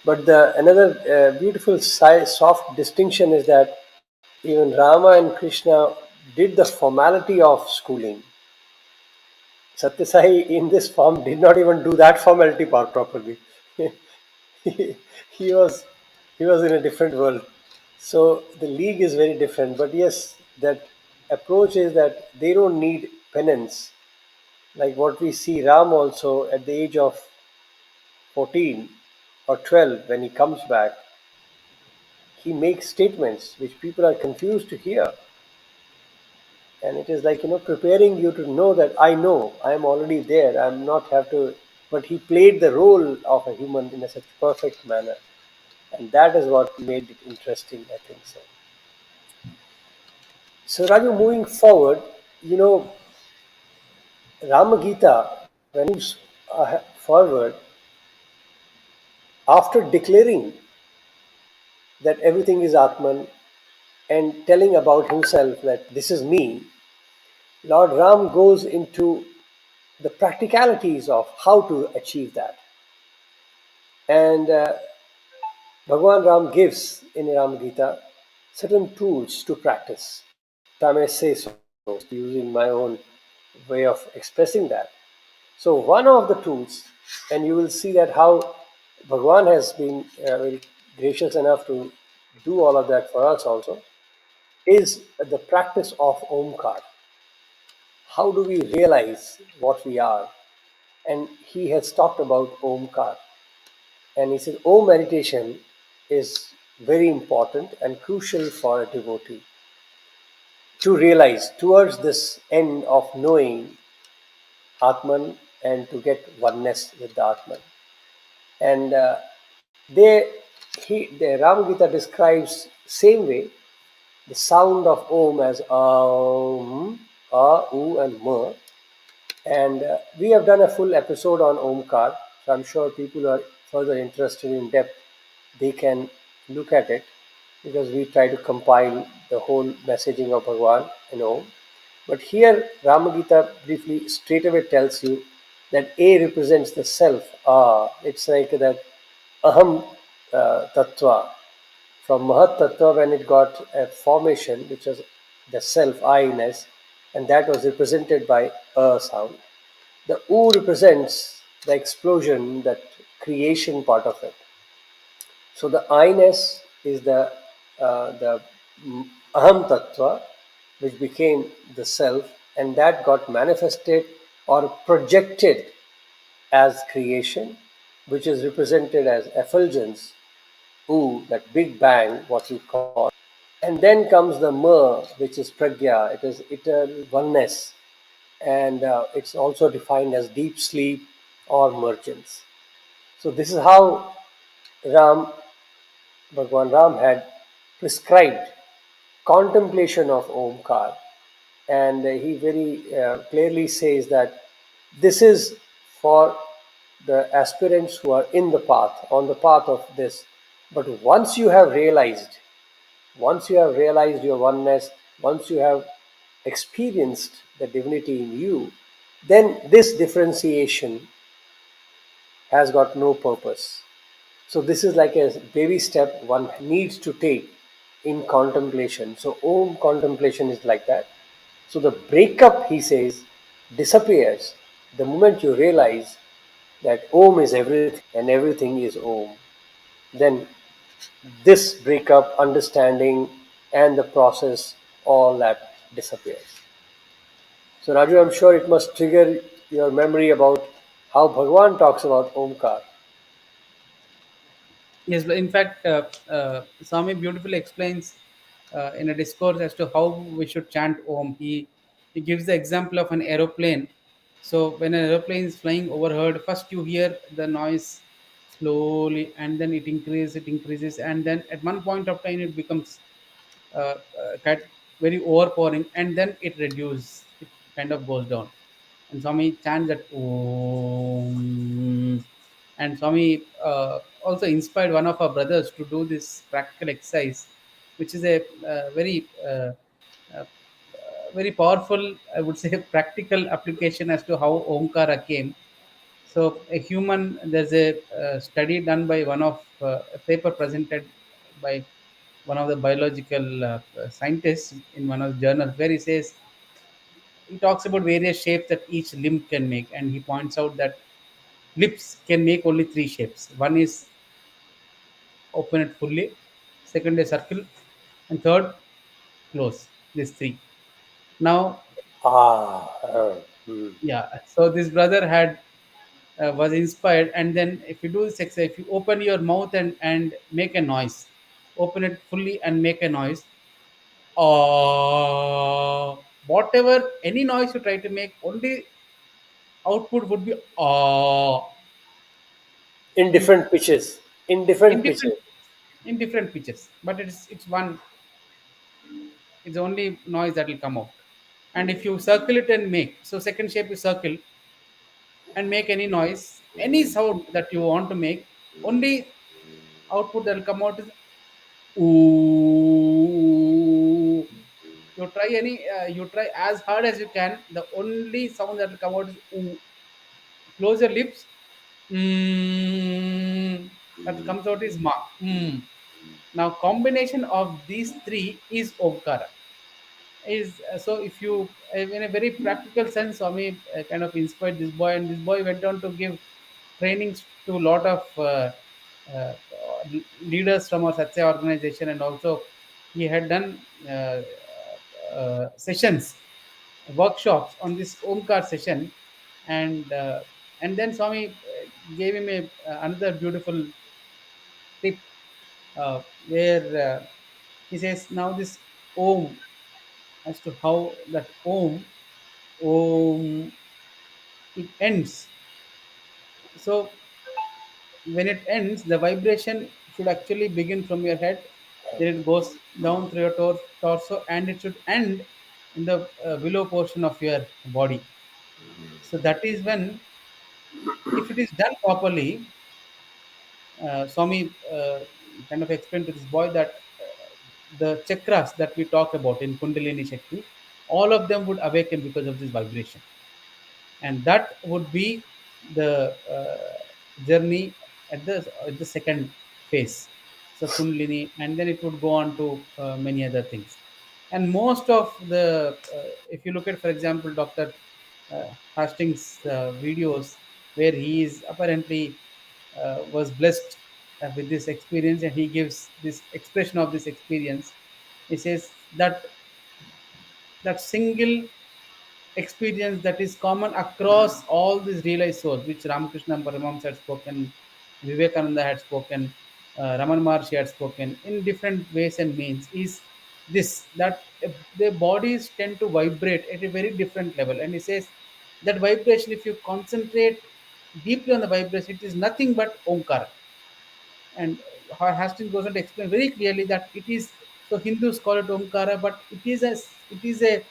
But the another beautiful soft distinction is that even Rama and Krishna did the formality of schooling. Satyasai in this form did not even do that formality part properly. he, he was he was in a different world. So the league is very different. But yes, that approach is that they don't need penance. Like what we see Ram also at the age of 14 or 12 when he comes back, he makes statements which people are confused to hear. And it is like preparing you to know that I am already there, I'm not have to. But he played the role of a human in a such perfect manner, and that is what made it interesting, I think so. So Raju, moving forward, you know Ramagita, when he moves forward after declaring that everything is Atman and telling about himself that this is me, Lord Ram goes into the practicalities of how to achieve that. And Bhagwan Ram gives in Ram Gita certain tools to practice, if I may say so, using my own way of expressing that. So, one of the tools, and you will see that how Bhagwan has been very gracious enough to do all of that for us also, is the practice of Omkar. How do we realize what we are? And he has talked about Omkar. And he said, Om meditation is very important and crucial for a devotee to realize towards this end of knowing Atman and to get oneness with the Atman. And they, the Ram Gita describes same way the sound of Om as U, and Ma. And we have done a full episode on Omkar, so I'm sure people who are further interested in depth, they can look at it because we try to compile the whole messaging of Bhagwan in Om. But here, Ramagita briefly straight away tells you that A represents the self. It's like that Aham Tattva. From Mahat Tattva, when it got a formation, which was the self, I-ness, and that was represented by a sound. The U represents the explosion, that creation part of it. So the I-ness is the Aham Tattva, which became the self, and that got manifested or projected as creation, which is represented as effulgence, U, that big bang, what we call. And then comes the Ma, which is Pragya, it is eternal oneness, and it's also defined as deep sleep or emergence. So this is how Ram, Bhagwan Ram had prescribed contemplation of Omkar, and he very clearly says that this is for the aspirants who are in the path, on the path of this. But once you have realized your oneness, once you have experienced the divinity in you, then this differentiation has got no purpose. So, this is like a baby step one needs to take in contemplation. So, Om contemplation is like that. So, the breakup, he says, disappears the moment you realize that Om is everything and everything is Om. Then this breakup, understanding, and the process, all that disappears. So, Raju, I'm sure it must trigger your memory about how Bhagwan talks about Omkar. Yes, but in fact, Swami beautifully explains in a discourse as to how we should chant Om. He gives the example of an aeroplane. So when an aeroplane is flying overhead, first you hear the noise slowly, and then it increases, and then at one point of time it becomes kind very overpowering, and then it kind of goes down. And Swami chants that Om. And Swami also inspired one of our brothers to do this practical exercise, which is a uh, very powerful, I would say, practical application as to how Omkara came. So, there's a study done by a paper presented by one of the biological scientists in one of the journals, where he talks about various shapes that each limb can make, and he points out that lips can make only three shapes. One is open it fully, second is circle, and third close. These three. Now, Hmm. yeah. So this brother had was inspired, and then if you do this exercise, if you open your mouth and make a noise, open it fully and make a noise. Whatever any noise you try to make, only output would be In in different pitches. In in different different pitches. in different pitches, but it's only noise that will come out. And if you circle it and make, so second shape is circle and make any noise, any sound that you want to make, only output that will come out is Ooh. You try as hard as you can. The only sound that will come out is ooh. Close your lips. Mm, that comes out is ma. Mm. Now combination of these three is Omkara. Is so if you in a very practical sense, Swami kind of inspired this boy, and this boy went on to give trainings to a lot of uh, leaders from our Satya organization, and also he had done sessions, workshops on this Omkar session, and uh, and then Swami gave him another beautiful tip where he says now this Om, as to how that Om it ends. So when it ends, the vibration should actually begin from your head, then it goes down through your torso, and it should end in the below portion of your body. So that is when, if it is done properly, Swami kind of explained to this boy that the chakras that we talk about in Kundalini Shakti, all of them would awaken because of this vibration, and that would be the journey at the second phase. So Kundalini, and then it would go on to many other things. And most of the, if you look at, for example, Dr. Hastings' videos, where he is apparently was blessed with this experience, and he gives this expression of this experience. He says that that single experience that is common across all these realized souls, which Ramakrishna Paramahamsa had spoken, Vivekananda had spoken, Raman Maharshi had spoken in different ways and means, is this that their bodies tend to vibrate at a very different level. And he says that vibration, if you concentrate deeply on the vibration, it is nothing but Omkar. And Hastings goes on to explain very clearly that it is, so Hindus call it Omkara, but it is a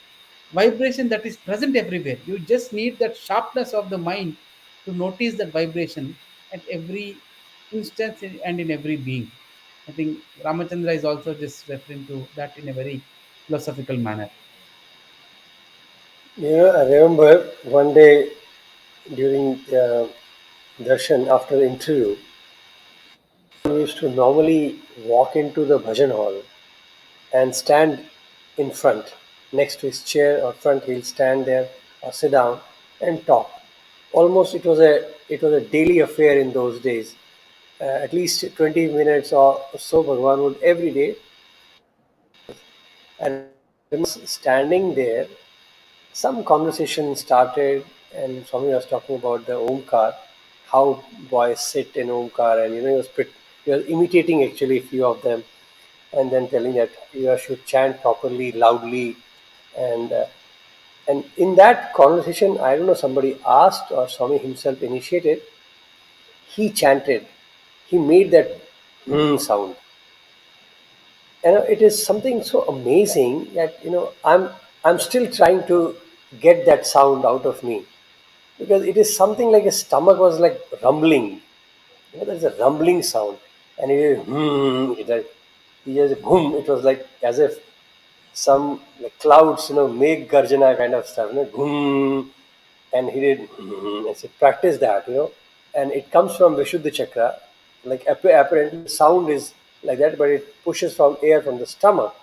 vibration that is present everywhere. You just need that sharpness of the mind to notice that vibration at every instance and in every being. I think Ramachandra is also just referring to that in a very philosophical manner. I remember one day during darshan after the interview, we used to normally walk into the bhajan hall and stand in front next to his chair or front. He'll stand there or sit down and talk. Almost it was a daily affair in those days. At least 20 minutes or so, Bhagwan would every day. And standing there, some conversation started, and Swami was talking about the Omkar, how boys sit in Omkar, and he was imitating actually a few of them, and then telling that you should chant properly, loudly, and uh, and in that conversation, I don't know, somebody asked or Swami himself initiated. He chanted. He made that sound, and it is something so amazing that I'm still trying to get that sound out of me, because it is something like a stomach was like rumbling. There's a rumbling sound, and it is it just boom. It was like as if some like clouds, make garjana kind of stuff, boom, and he did, and so practice that, and it comes from Vishuddha chakra. Like apparently, the sound is like that, but it pushes from air from the stomach.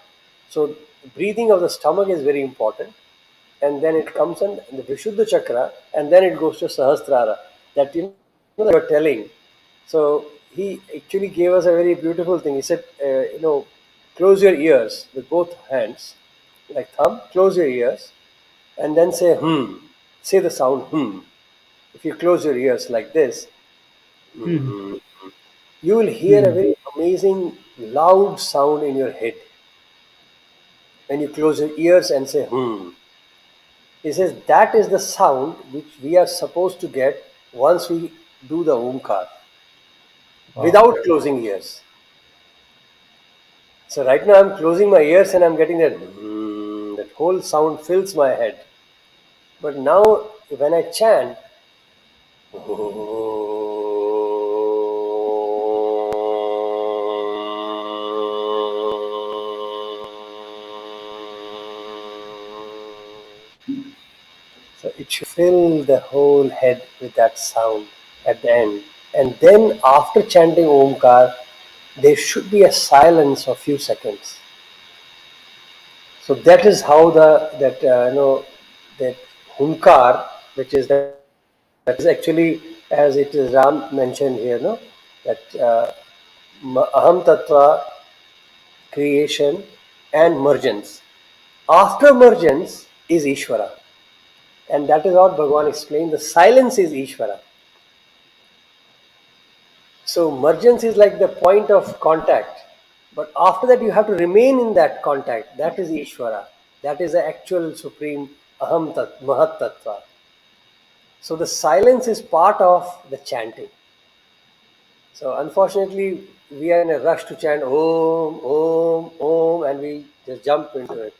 So breathing of the stomach is very important, and then it comes on the Vishuddha chakra, and then it goes to Sahasrara. That that you are telling. So he actually gave us a very beautiful thing. He said, close your ears with both hands, like thumb. Close your ears, and then say hmm. Say the sound hmm. If you close your ears like this, Hmm. you will hear a Hmm. very amazing loud sound in your head when you close your ears and say hmm. He says that is the sound which we are supposed to get once we do the Omkar Wow. without closing ears. So right now I'm closing my ears and I'm getting that whole sound fills my head. But now when I chant, it should fill the whole head with that sound at the end. And then after chanting Omkar, there should be a silence of few seconds. So that is how the that that Hunkar, which is that is actually, as it is Ram mentioned here, no, that Aham Tattva, creation and mergence. After mergence is Ishvara, and that is what Bhagavan explained. The silence is Ishvara. So mergence is like the point of contact, but after that you have to remain in that contact. That is Ishvara. That is the actual supreme Aham Tat, Mahat Tattva. So the silence is part of the chanting. So unfortunately, we are in a rush to chant Om, Om, Om, and we just jump into it.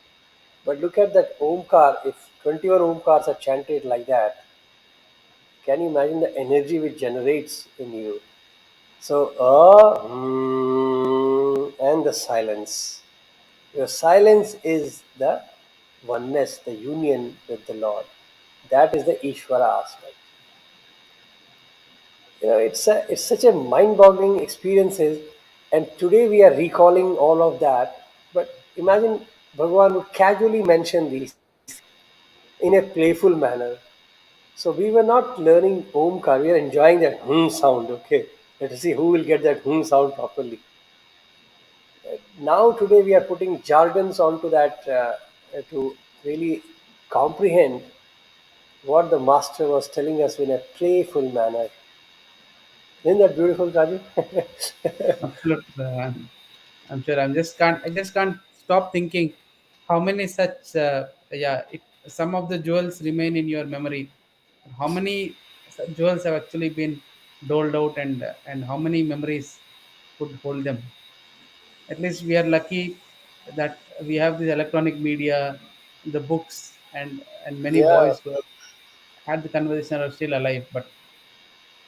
But look at that Omkar. If 21 Omkars are chanted like that, can you imagine the energy which generates in you? So, and the silence. Your silence is the oneness, the union with the Lord. That is the Ishvara aspect. It's such a mind-boggling experiences, and today we are recalling all of that. But imagine Bhagavan would casually mention these in a playful manner. So we were not learning Omkar, we are enjoying that sound. Okay, let us see who will get that sound properly. Now today we are putting jargons onto that to really comprehend what the master was telling us in a playful manner. Isn't that beautiful, Raju? Absolutely. I'm sure. I just can't stop thinking how many such. Yeah. Some of the jewels remain in your memory. How many such jewels have actually been doled out, and how many memories could hold them? At least we are lucky that we have this electronic media, the books, and many Yeah, boys who have had the conversation are still alive. But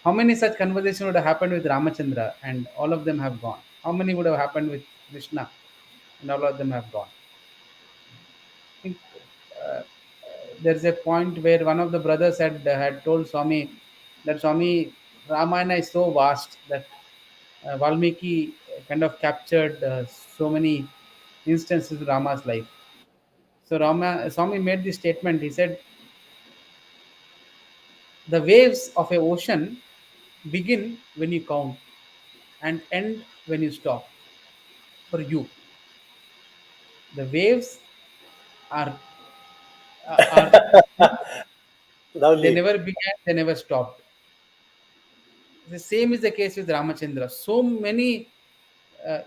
how many such conversations would have happened with Ramachandra, and all of them have gone? How many would have happened with Krishna, and all of them have gone? I think there's a point where one of the brothers had told Swami that Swami, Ramayana is so vast that Valmiki kind of captured so many instances of Rama's life. So Swami made this statement. He said, "The waves of a ocean begin when you count and end when you stop. For you, the waves are are they lovely. never began, they never stopped. The same is the case with Ramachandra. So many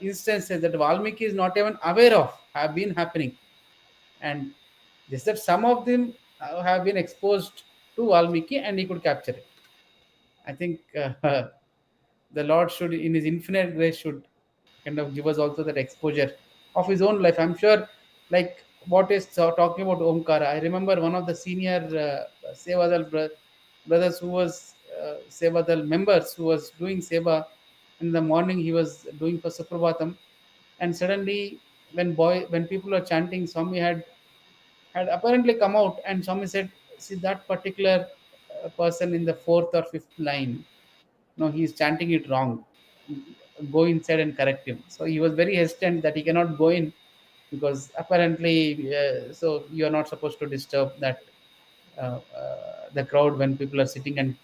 instances that Valmiki is not even aware of have been happening, and just that some of them have been exposed to Valmiki, and he could capture it. I think the Lord should, in His infinite grace, should kind of give us also that exposure of His own life. I'm sure, like what is talking about Omkara. I remember one of the senior Sevadal brothers who was Sevadal members who was doing Seva in the morning. He was doing for Suprabhatam, and suddenly when people are chanting, Swami had apparently come out, and Swami said, "See that particular person in the fourth or fifth line. No, he's chanting it wrong. Go inside and correct him." So he was very hesitant that he cannot go in because apparently, so you are not supposed to disturb that the crowd when people are sitting and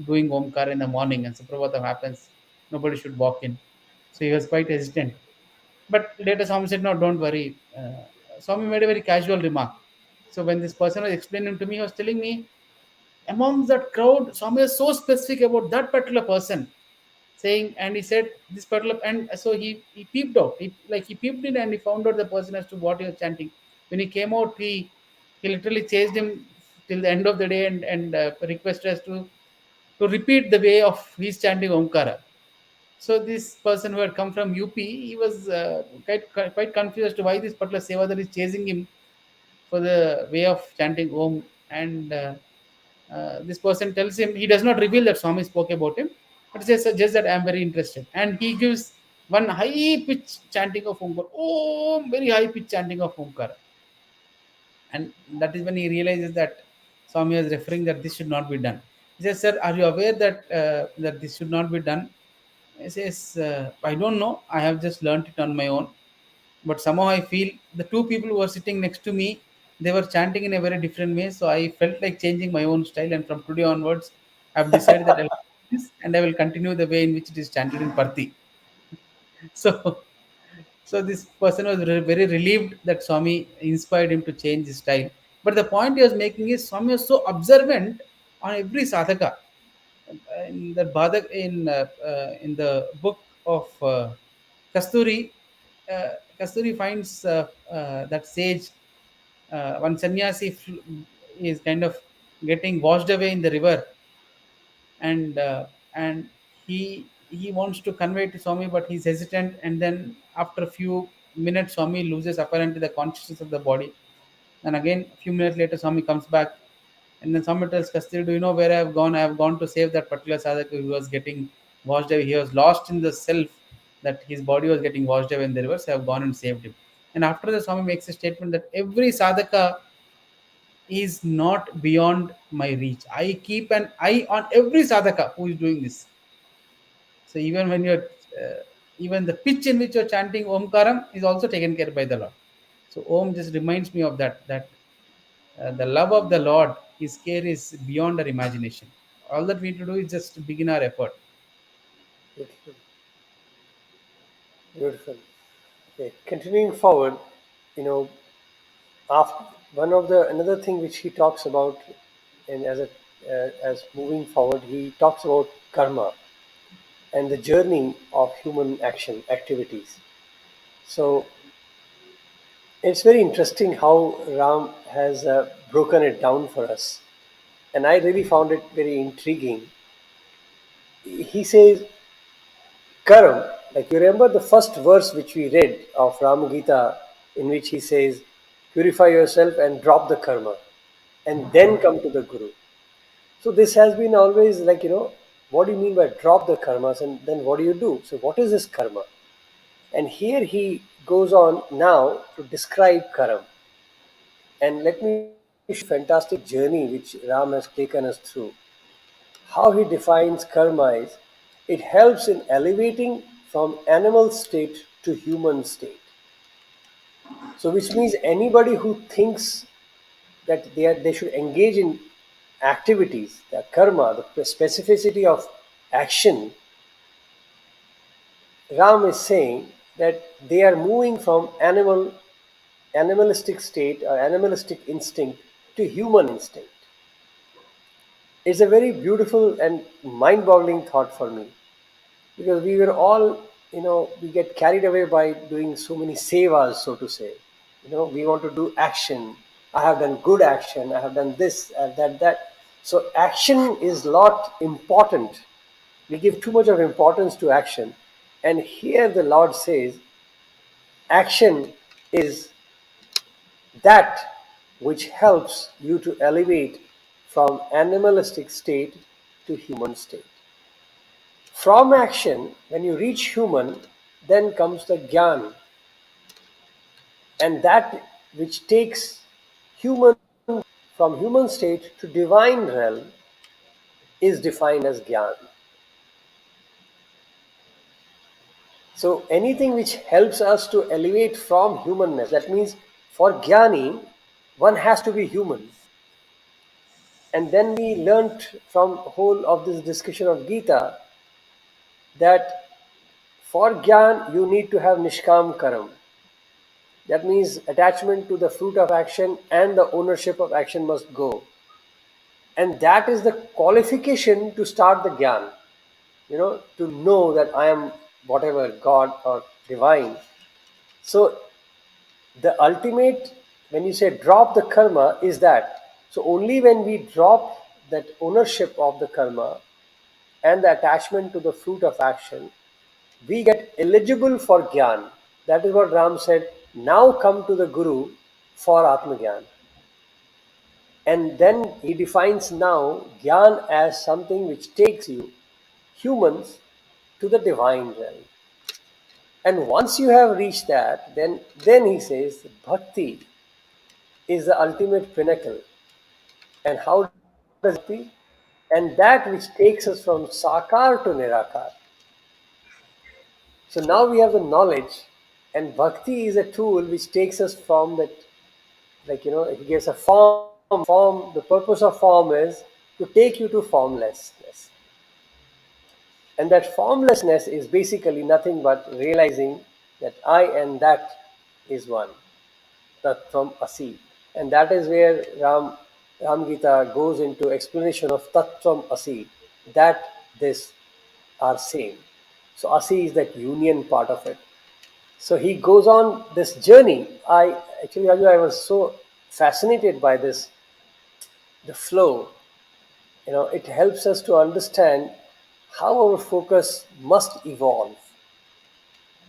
doing Omkar in the morning and Suprabhatam happens. Nobody should walk in. So he was quite hesitant. But later Swami said, "No, don't worry." Swami made a very casual remark. So when this person was explaining to me, he was telling me among that crowd, Swami was so specific about that particular person, saying, and he said this particular, and so he peeped out, he peeped in and he found out the person as to what he was chanting. When he came out, he literally chased him till the end of the day and requested us to repeat the way of his chanting Omkara. So this person who had come from UP, he was quite confused as to why this particular Sevadar is chasing him for the way of chanting Om. And this person tells him, he does not reveal that Swami spoke about him, but says just that I am very interested. And he gives one high pitch chanting of Omkar, Om, very high pitch chanting of Omkar. And that is when he realizes that Swami was referring that this should not be done. He says, "Sir, are you aware that that this should not be done?" I says, "I don't know. I have just learnt it on my own. But somehow I feel the two people who were sitting next to me, they were chanting in a very different way. So I felt like changing my own style. And from today onwards, I've decided that I'll do this and I will continue the way in which it is chanted in Parthi." So so this person was very relieved that Swami inspired him to change his style. But the point he was making is Swami was so observant on every sadhaka. In the in the book of Kasturi, Kasturi finds that sage, one sannyasi is kind of getting washed away in the river, and he wants to convey to Swami, but he's hesitant. And then after a few minutes, Swami loses apparently the consciousness of the body. And again, a few minutes later, Swami comes back, and then Swami tells Kasturi, "Do you know where I have gone? I have gone to save that particular sadhaka who was getting washed away. He was lost in the self, that his body was getting washed away in the river. So I have gone and saved him." And after the Swami makes a statement that every sadhaka is not beyond my reach. I keep an eye on every sadhaka who is doing this. So even when you're, even the pitch in which you're chanting Omkaram is also taken care by the Lord. So Om just reminds me of that the love of the Lord, His care is beyond our imagination. All that we need to do is just begin our effort. Beautiful. Beautiful. Okay. Continuing forward, you know, after one of the another thing which he talks about, and as moving forward, he talks about karma and the journey of human action activities. So it's very interesting how Ram has broken it down for us, and I really found it very intriguing. He says, "Karam," like you remember the first verse which we read of Ram Gita, in which he says, "Purify yourself and drop the karma, and then come to the Guru." So this has been always like, what do you mean by drop the karmas, and then what do you do? So what is this karma? And here he goes on now to describe karam. And let me show you a fantastic journey which Ram has taken us through. How he defines karma is it helps in elevating from animal state to human state. So which means anybody who thinks that they should engage in activities, the karma, the specificity of action, Ram is saying that they are moving from animalistic state or animalistic instinct to human instinct. It's a very beautiful and mind-boggling thought for me, because we were all, we get carried away by doing so many sevas, so to say. We want to do action. I have done good action. I have done this, that. So action is not important. We give too much of importance to action. And here the Lord says, action is that which helps you to elevate from animalistic state to human state. From action, when you reach human, then comes the jnana, and that which takes human from human state to divine realm is defined as jnana. So anything which helps us to elevate from humanness, that means for jnani, one has to be human. And then we learnt from whole of this discussion of Gita that for jnana you need to have nishkam karam. That means attachment to the fruit of action and the ownership of action must go. And that is the qualification to start the jnana, to know that I am whatever, God or divine. So the ultimate, when you say drop the karma, is that. So only when we drop that ownership of the karma and the attachment to the fruit of action, we get eligible for Gyan. That is what Ram said. Now come to the Guru for Atmagyan. And then he defines now Gyan as something which takes you, humans, to the divine realm. And once you have reached that, then he says Bhakti is the ultimate pinnacle. And how does bhakti? And that which takes us from sakar to nirakar. So now we have the knowledge, and bhakti is a tool which takes us from that, like, he gives a form. Form, the purpose of form is to take you to formlessness. And that formlessness is basically nothing but realizing that I and that is one. That from Asi. And that is where Ram Gita goes into explanation of Tat from Asi, that this are same. So Asi is that union part of it. So he goes on this journey. Raju, I was so fascinated by this, the flow. It helps us to understand how our focus must evolve.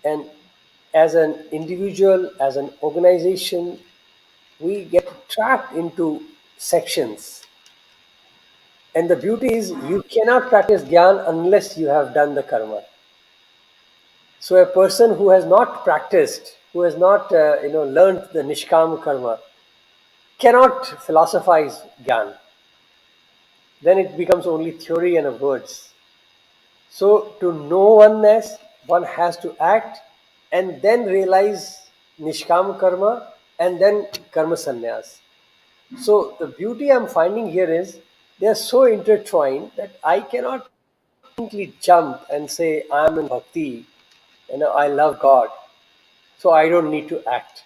And as an individual, as an organization, we get trapped into sections. And the beauty is, you cannot practice Gyan unless you have done the karma. So a person who has not practiced, who has not learned the Nishkam karma, cannot philosophize Gyan. Then it becomes only theory and words. So to know oneness, one has to act and then realize Nishkam karma and then karma sannyas. So the beauty I'm finding here is they are so intertwined that I cannot simply jump and say I'm in bhakti, I love God, so I don't need to act.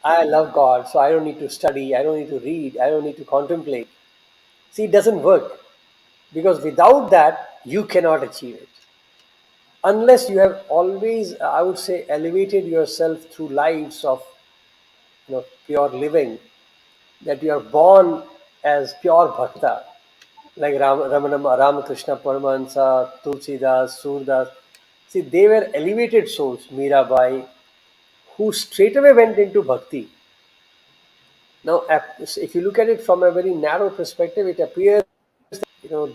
I love God, so I don't need to study, I don't need to read, I don't need to contemplate. See, it doesn't work because without that, you cannot achieve it. Unless you have always, I would say, elevated yourself through lives of pure living, that you are born as pure bhakta, like Ramakrishna Paramahansa, Tulsidas, Surdas. See, they were elevated souls, Mirabai, who straight away went into bhakti. Now, if you look at it from a very narrow perspective, it appears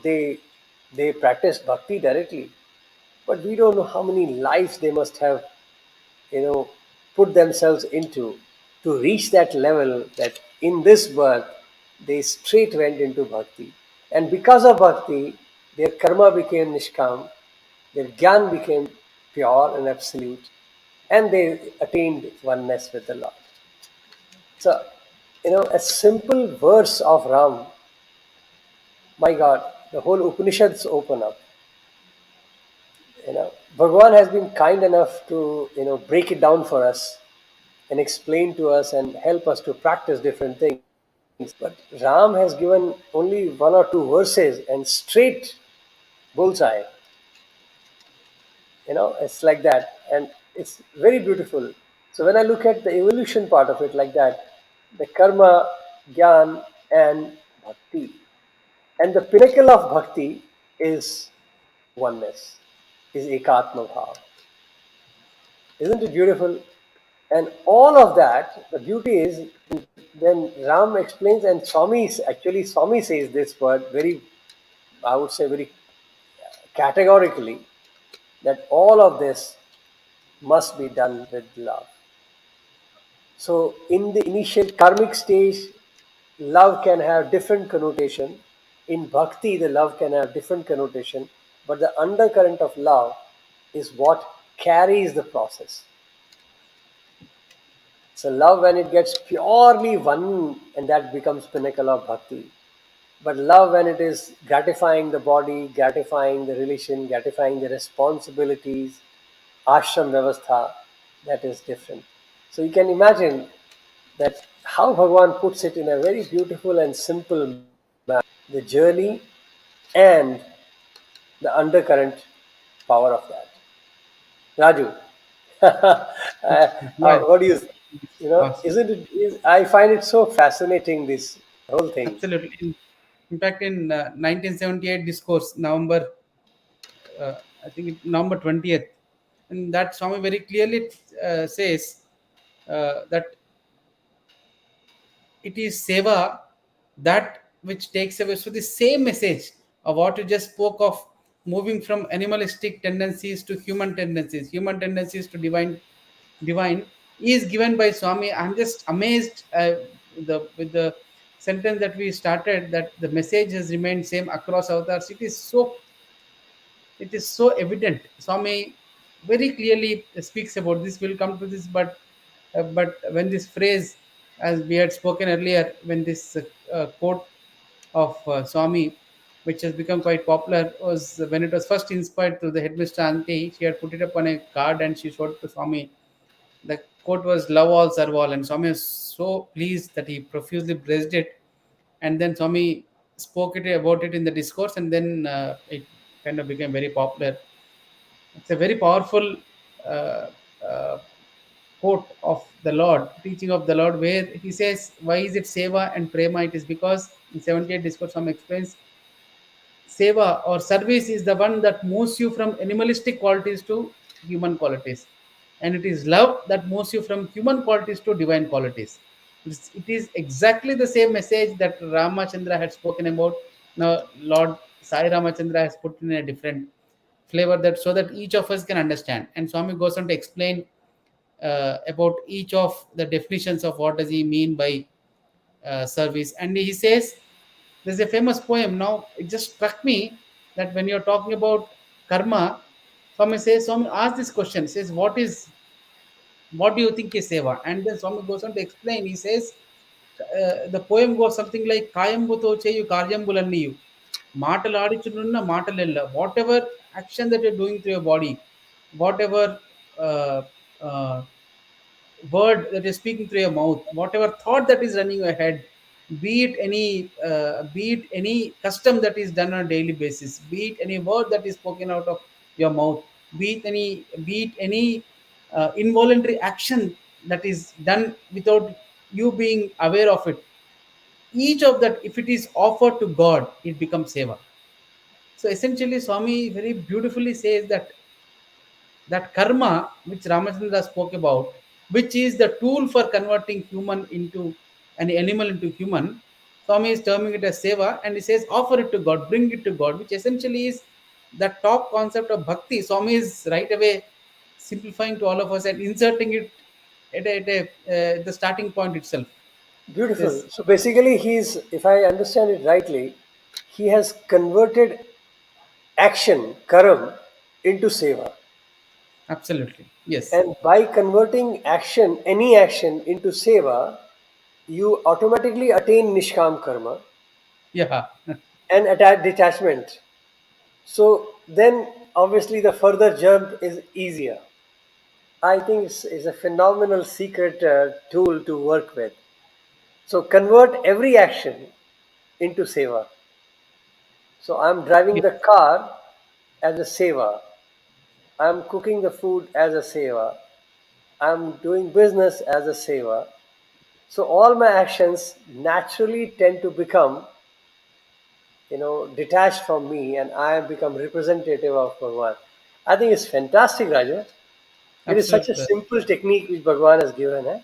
they practiced bhakti directly, but we don't know how many lives they must have you know put themselves into to reach that level that in this birth they straight went into bhakti. And because of bhakti, their karma became nishkam, their gyan became pure and absolute, and they attained oneness with the Lord. So, a simple verse of Ram, my God, the whole Upanishads open up. Bhagwan has been kind enough to break it down for us and explain to us and help us to practice different things. But Ram has given only one or two verses and straight bullseye. It's like that, and it's very beautiful. So when I look at the evolution part of it like that, the karma, gyan, and bhakti, and the pinnacle of bhakti is oneness, is ekatma bhav. Isn't it beautiful? And all of that, the beauty is when Ram explains, and Swami says this word very, I would say, very categorically, that all of this must be done with love. So, in the initial karmic stage, love can have different connotation. In bhakti, the love can have different connotation, but the undercurrent of love is what carries the process. So love, when it gets purely one, and that becomes pinnacle of bhakti. But love, when it is gratifying the body, gratifying the relation, gratifying the responsibilities, ashram vyavastha, that is different. So you can imagine that how Bhagavan puts it in a very beautiful and simple manner, the journey and the undercurrent power of that. Raju, Yeah, what do you, awesome. isn't it? I find it so fascinating, this whole thing. Absolutely. In fact, in 1978 discourse, I think November 20th, and that Swami very clearly says that it is seva that which takes away. So the same message of what you just spoke of, moving from animalistic tendencies to human tendencies to divine, is given by Swami. I'm just amazed with the sentence that we started, that the message has remained same across avatars, it is so evident. Swami very clearly speaks about this. We'll come to this, but when this phrase, as we had spoken earlier, when this quote of Swami, which has become quite popular, was when it was first inspired to the headmaster auntie. She had put it up on a card and she showed it to Swami. The quote was "Love all, serve all," and Swami was so pleased that he profusely blessed it. And then Swami spoke about it in the discourse, and then it kind of became very popular. It's a very powerful uh, uh, quote of the Lord, teaching of the Lord, where he says, "Why is it seva and prema?" It is because in 78 discourse, Swami explains, seva or service is the one that moves you from animalistic qualities to human qualities, and it is love that moves you from human qualities to divine qualities. It is exactly the same message that Ramachandra had spoken about. Now Lord Sai Ramachandra has put in a different flavor, that so that each of us can understand. And Swami goes on to explain about each of the definitions of what does he mean by service. And he says, there's a famous poem. Now it just struck me that when you're talking about karma, Swami asked this question, says, what do you think is seva? And then Swami goes on to explain. He says, the poem goes something like, "Kayambuto cheyu karyambulanniyu మాటలాడిచునున్న మాటలెల్ల." Whatever action that you're doing through your body, whatever uh, uh, word that is speaking through your mouth, whatever thought that is running your head, be it any custom that is done on a daily basis, be it any word that is spoken out of your mouth, be it any involuntary action that is done without you being aware of it, each of that, if it is offered to God, it becomes seva. So essentially, Swami very beautifully says that karma which Ramachandra spoke about, which is the tool for converting human into an animal into human, Swami is terming it as seva, and he says offer it to God, bring it to God, which essentially is the top concept of bhakti. Swami is right away simplifying to all of us and inserting it at the starting point itself. Beautiful. Says So basically, if I understand it rightly, he has converted action, karam, into seva. absolutely yes, And by converting action, any action, into seva, you automatically attain nishkam karma yeah, and detachment. So then, obviously, the further jump is easier. I think it's a phenomenal secret tool to work with. So convert every action into seva. So I'm driving yes, the car as a seva. I'm cooking the food as a seva. I'm doing business as a seva. So all my actions naturally tend to become, detached from me, and I become representative of Bhagwan. I think it's fantastic, Raja. It is such a absolute simple technique which Bhagwan has given. Eh?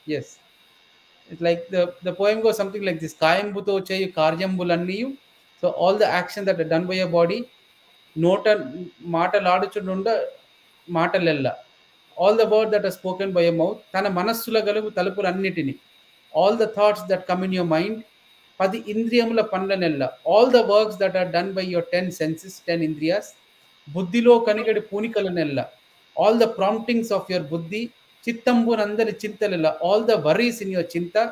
yes. It's like the poem goes something like this: "Kayambuto cheyu karyambulanniyu." So all the action that are done by your body, నోట మాటలాడుచుండుండ మాటలెల్ల, all the word that are spoken by your mouth, తన మనస్సుల గలుగు తలుపులన్నిటిని, all the thoughts that come in your mind, 10 ఇంద్రియముల పనులనెల్ల, all the works that are done by your 10 senses, 10 indriyas, బుద్ధిలో కనిగడి పూనికలనెల్ల, all the promptings of your buddhi, చిత్తంబునందరి చింతలెల్ల, all the worries in your chinta,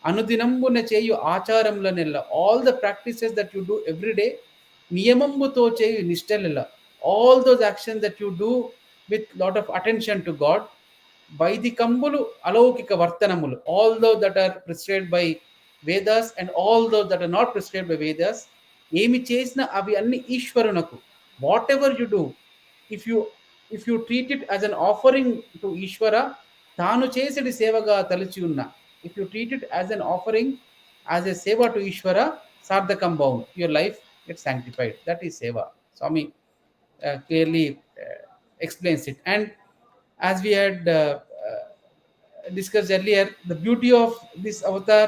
అనుదినంబున చేయు ఆచారములనెల్ల, all the practices that you do every day, నియమంబుతో చేయు నిష్టలెల్ల, all those actions that you do with lot of attention to God, వైదికంబులు Alaukika వర్తనములు, all those that are prescribed by Vedas and all those that are not prescribed by Vedas, ఏమి చేసినా అవి అన్ని ఈశ్వరునకు. Whatever you do, if you if you treat it as an offering to Ishvara, తాను చేసేది సేవగా తలచి ఉన్న, if you treat it as an offering, as a seva to Ishvara, sardhakam bound, your life gets sanctified. That is seva. Swami clearly explains it. And as we had discussed earlier, the beauty of this avatar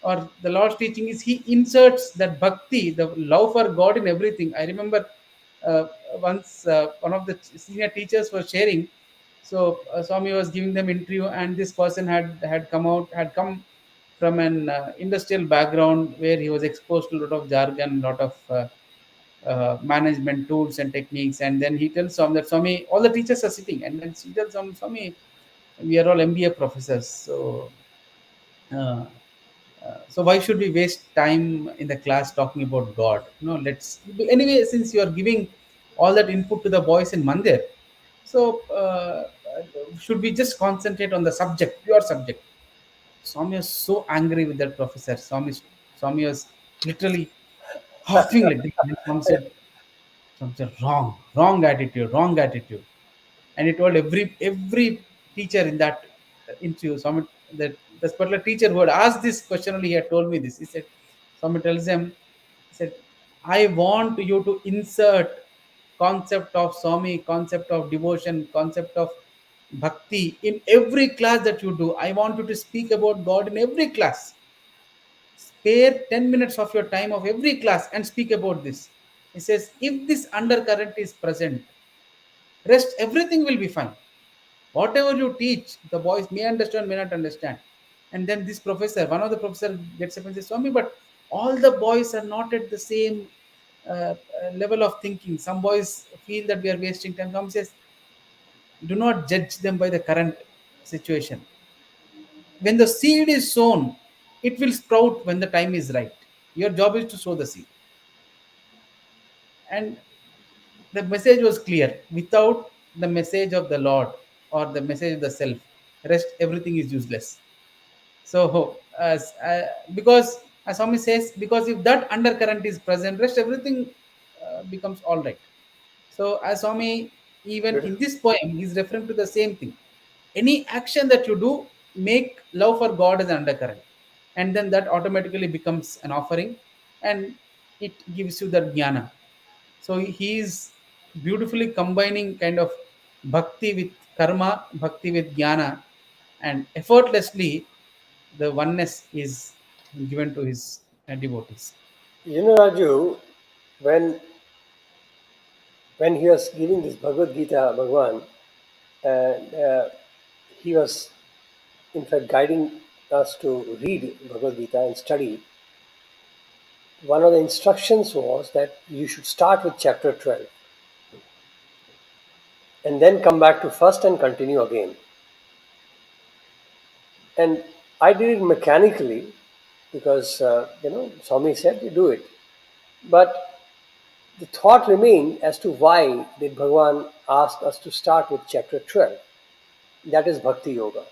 or the Lord's teaching is he inserts that bhakti, the love for God in everything. I remember once one of the senior teachers was sharing. So Swami was giving them interview, and this person had come from an industrial background where he was exposed to a lot of jargon, lot of management tools and techniques. And then he tells Swami that Swami, all the teachers are sitting, and then he tells Swami, we are all MBA professors, so uh, so why should we waste time in the class talking about God? No, let's anyway. Since you are giving all that input to the boys in Mandir, so should we just concentrate on the subject, pure subject? Swami was so angry with that professor. Swami was literally huffing like this. And Swami said, wrong attitude, wrong attitude. And he told every teacher in that interview, Swami, that this particular teacher who had asked this question only, he had told me this. He said, Swami tells him, he said, I want you to insert concept of Swami, concept of devotion, concept of bhakti in every class that you do. I want you to speak about God in every class. Spare 10 minutes of your time of every class and speak about this. He says, if this undercurrent is present, rest everything will be fine. Whatever you teach, the boys may understand, may not understand. And then this professor, one of the professor gets up and says, Swami, but all the boys are not at the same level of thinking. Some boys feel that we are wasting time. Some says, do not judge them by the current situation. When the seed is sown, it will sprout when the time is right. Your job is to sow the seed. And the message was clear. Without the message of the Lord or the message of the self, rest everything is useless. So, because as Swami says, because if that undercurrent is present, rest everything becomes all right. So, as Swami, even in Beautiful. this poem, he's referring to the same thing. Any action that you do, make love for God as an undercurrent, and then that automatically becomes an offering, and it gives you that jnana. So he is beautifully combining kind of bhakti with karma, bhakti with jnana, and effortlessly the oneness is given to his devotees. Raju, when when he was giving this Bhagavad Gita, Bhagwan, and he was in fact guiding us to read Bhagavad Gita and study, one of the instructions was that you should start with chapter 12 and then come back to first and continue again. And I did it mechanically because, Swami said you do it. But the thought remained as to why did Bhagwan ask us to start with chapter 12. That is Bhakti Yoga.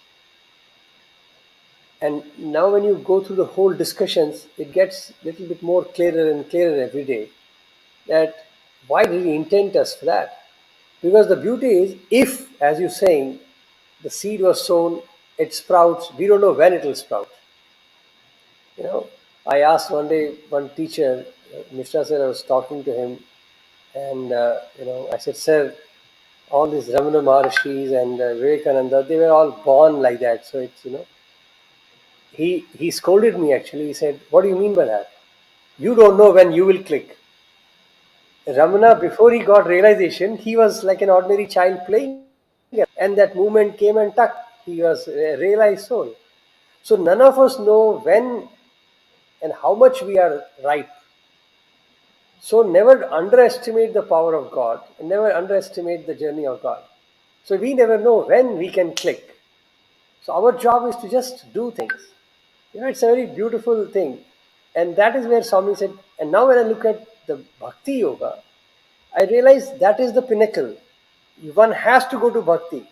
And now when you go through the whole discussions, it gets a little bit more clearer and clearer every day that why did he intend us for that? Because the beauty is, if, as you're saying, the seed was sown, it sprouts, we don't know when it will sprout. You know, I asked one day one teacher, Mishra said, I was talking to him, and I said, sir, all these Ramana Maharshis and Vivekananda, they were all born like that. So it's he scolded me actually. He said, "What do you mean by that? You don't know when you will click." Ramana, before he got realization, he was like an ordinary child playing, and that moment came and tuck. He was a realized soul. So none of us know when and how much we are ripe. So never underestimate the power of God, and never underestimate the journey of God. So we never know when we can click. So our job is to just do things. It's a very beautiful thing. And that is where Swami said, and now when I look at the Bhakti Yoga, I realize that is the pinnacle. One has to go to Bhakti.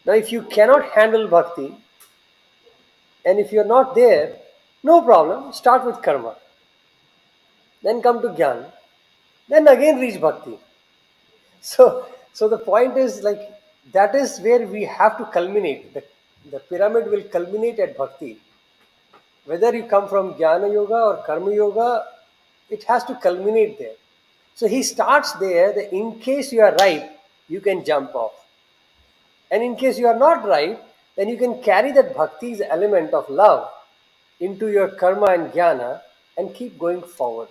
Now, if you cannot handle Bhakti, and if you're not there, no problem, start with Karma. Then come to Gyan. Then again reach Bhakti. So the point is like, that is where we have to culminate. The pyramid will culminate at Bhakti. Whether you come from Jnana Yoga or Karma Yoga, it has to culminate there. So he starts there that in case you are ripe, you can jump off. And in case you are not ripe, then you can carry that bhakti's element of love into your karma and jnana and keep going forward.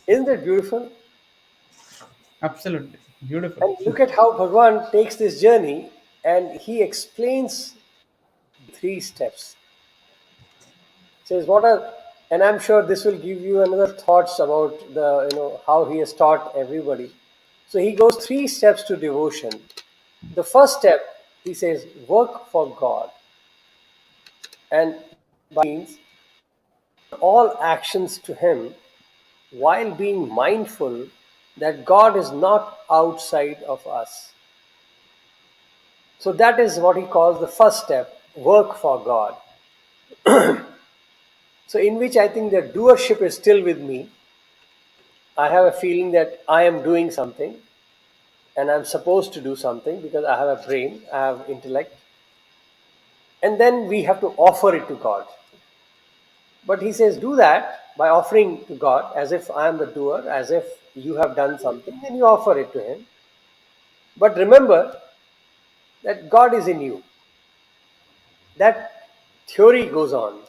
Isn't that beautiful? Absolutely beautiful. And look at how Bhagwan takes this journey and he explains three steps. Says what are, and I'm sure this will give you another thoughts about the, how he has taught everybody. So he goes three steps to devotion. The first step, he says, work for God, and by means all actions to him while being mindful that God is not outside of us. So that is what he calls the first step, work for God. So in which I think the doership is still with me. I have a feeling that I am doing something and I'm supposed to do something because I have a brain, I have intellect, and then we have to offer it to God. But he says, do that by offering to God as if I am the doer, as if you have done something, then you offer it to Him. But remember that God is in you. That theory goes on.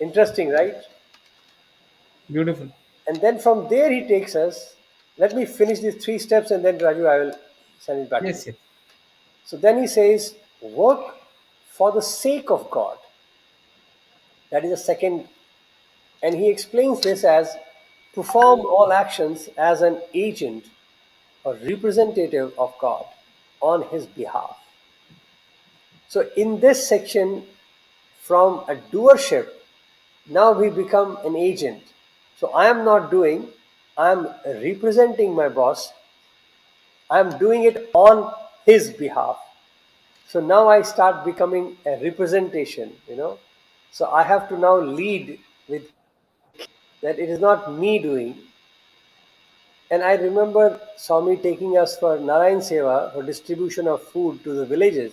Interesting, right? Beautiful. And then from there he takes us. Let me finish these three steps and then Raju, I will send it back to you. Yes, yes. So then he says, work for the sake of God. That is the second. And he explains this as perform all actions as an agent or representative of God on his behalf. So in this section, from a doership, now we become an agent. So I am not doing, I'm representing my boss, I'm doing it on his behalf. So now I start becoming a representation. So I have to now lead with that it is not me doing. And I remember Swami taking us for Narayan Seva for distribution of food to the villages.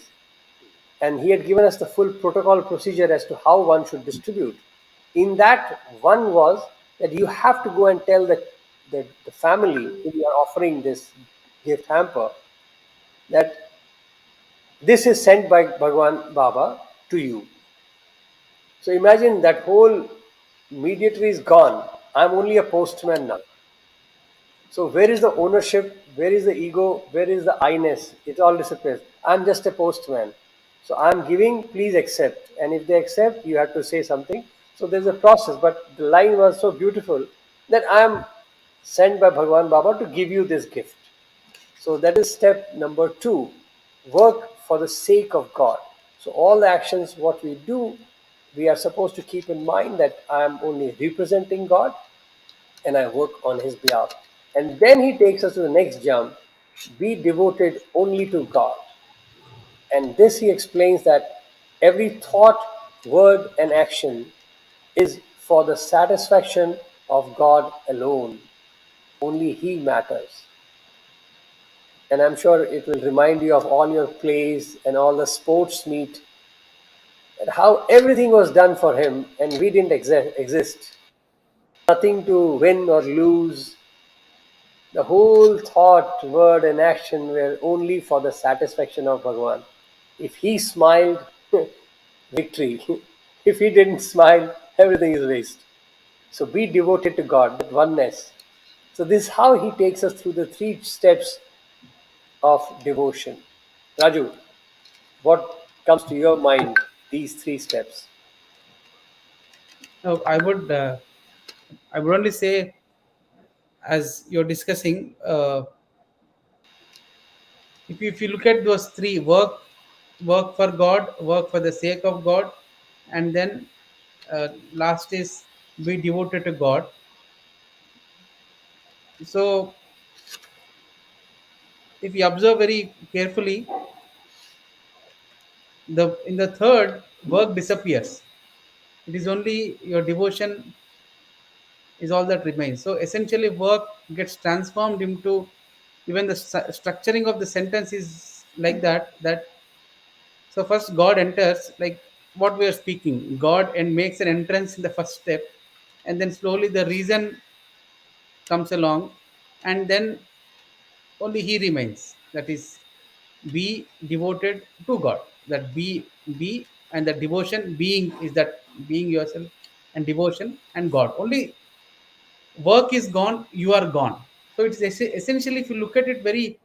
And he had given us the full protocol procedure as to how one should distribute. In that, one was that you have to go and tell the family whom you are offering this gift hamper that this is sent by Bhagwan Baba to you. So imagine that whole mediator is gone. I'm only a postman now. So where is the ownership? Where is the ego? Where is the I-ness? It all disappears. I'm just a postman. So I'm giving, please accept. And if they accept, you have to say something. So there's a process. But the line was so beautiful that I am sent by Bhagwan Baba to give you this gift. So that is step number two. Work for the sake of God. So all the actions, what we do, we are supposed to keep in mind that I am only representing God and I work on his behalf. And then he takes us to the next jump, be devoted only to God. And this he explains that every thought, word, and action is for the satisfaction of God alone. Only he matters. And I'm sure it will remind you of all your plays and all the sports meet, and how everything was done for him and we didn't exist. Nothing to win or lose. The whole thought, word, and action were only for the satisfaction of Bhagwan. If he smiled, victory. If he didn't smile, everything is waste. So be devoted to God, that oneness. So this is how he takes us through the three steps of devotion. Raju, what comes to your mind, these three steps? No, I would only say, as you're discussing, if you look at those three: work for God, work for the sake of God, and then last is be devoted to God. So if you observe very carefully, the in the third, work disappears. It is only your devotion is all that remains. So essentially, work gets transformed into, even the structuring of the sentence is like that. So first God enters, like what we are speaking. God and makes an entrance in the first step, and then slowly the reason comes along, and then only He remains. That is, be devoted to God. That be, and the devotion being is that being yourself, and devotion and God. Only work is gone, you are gone. So it's essentially, if you look at it very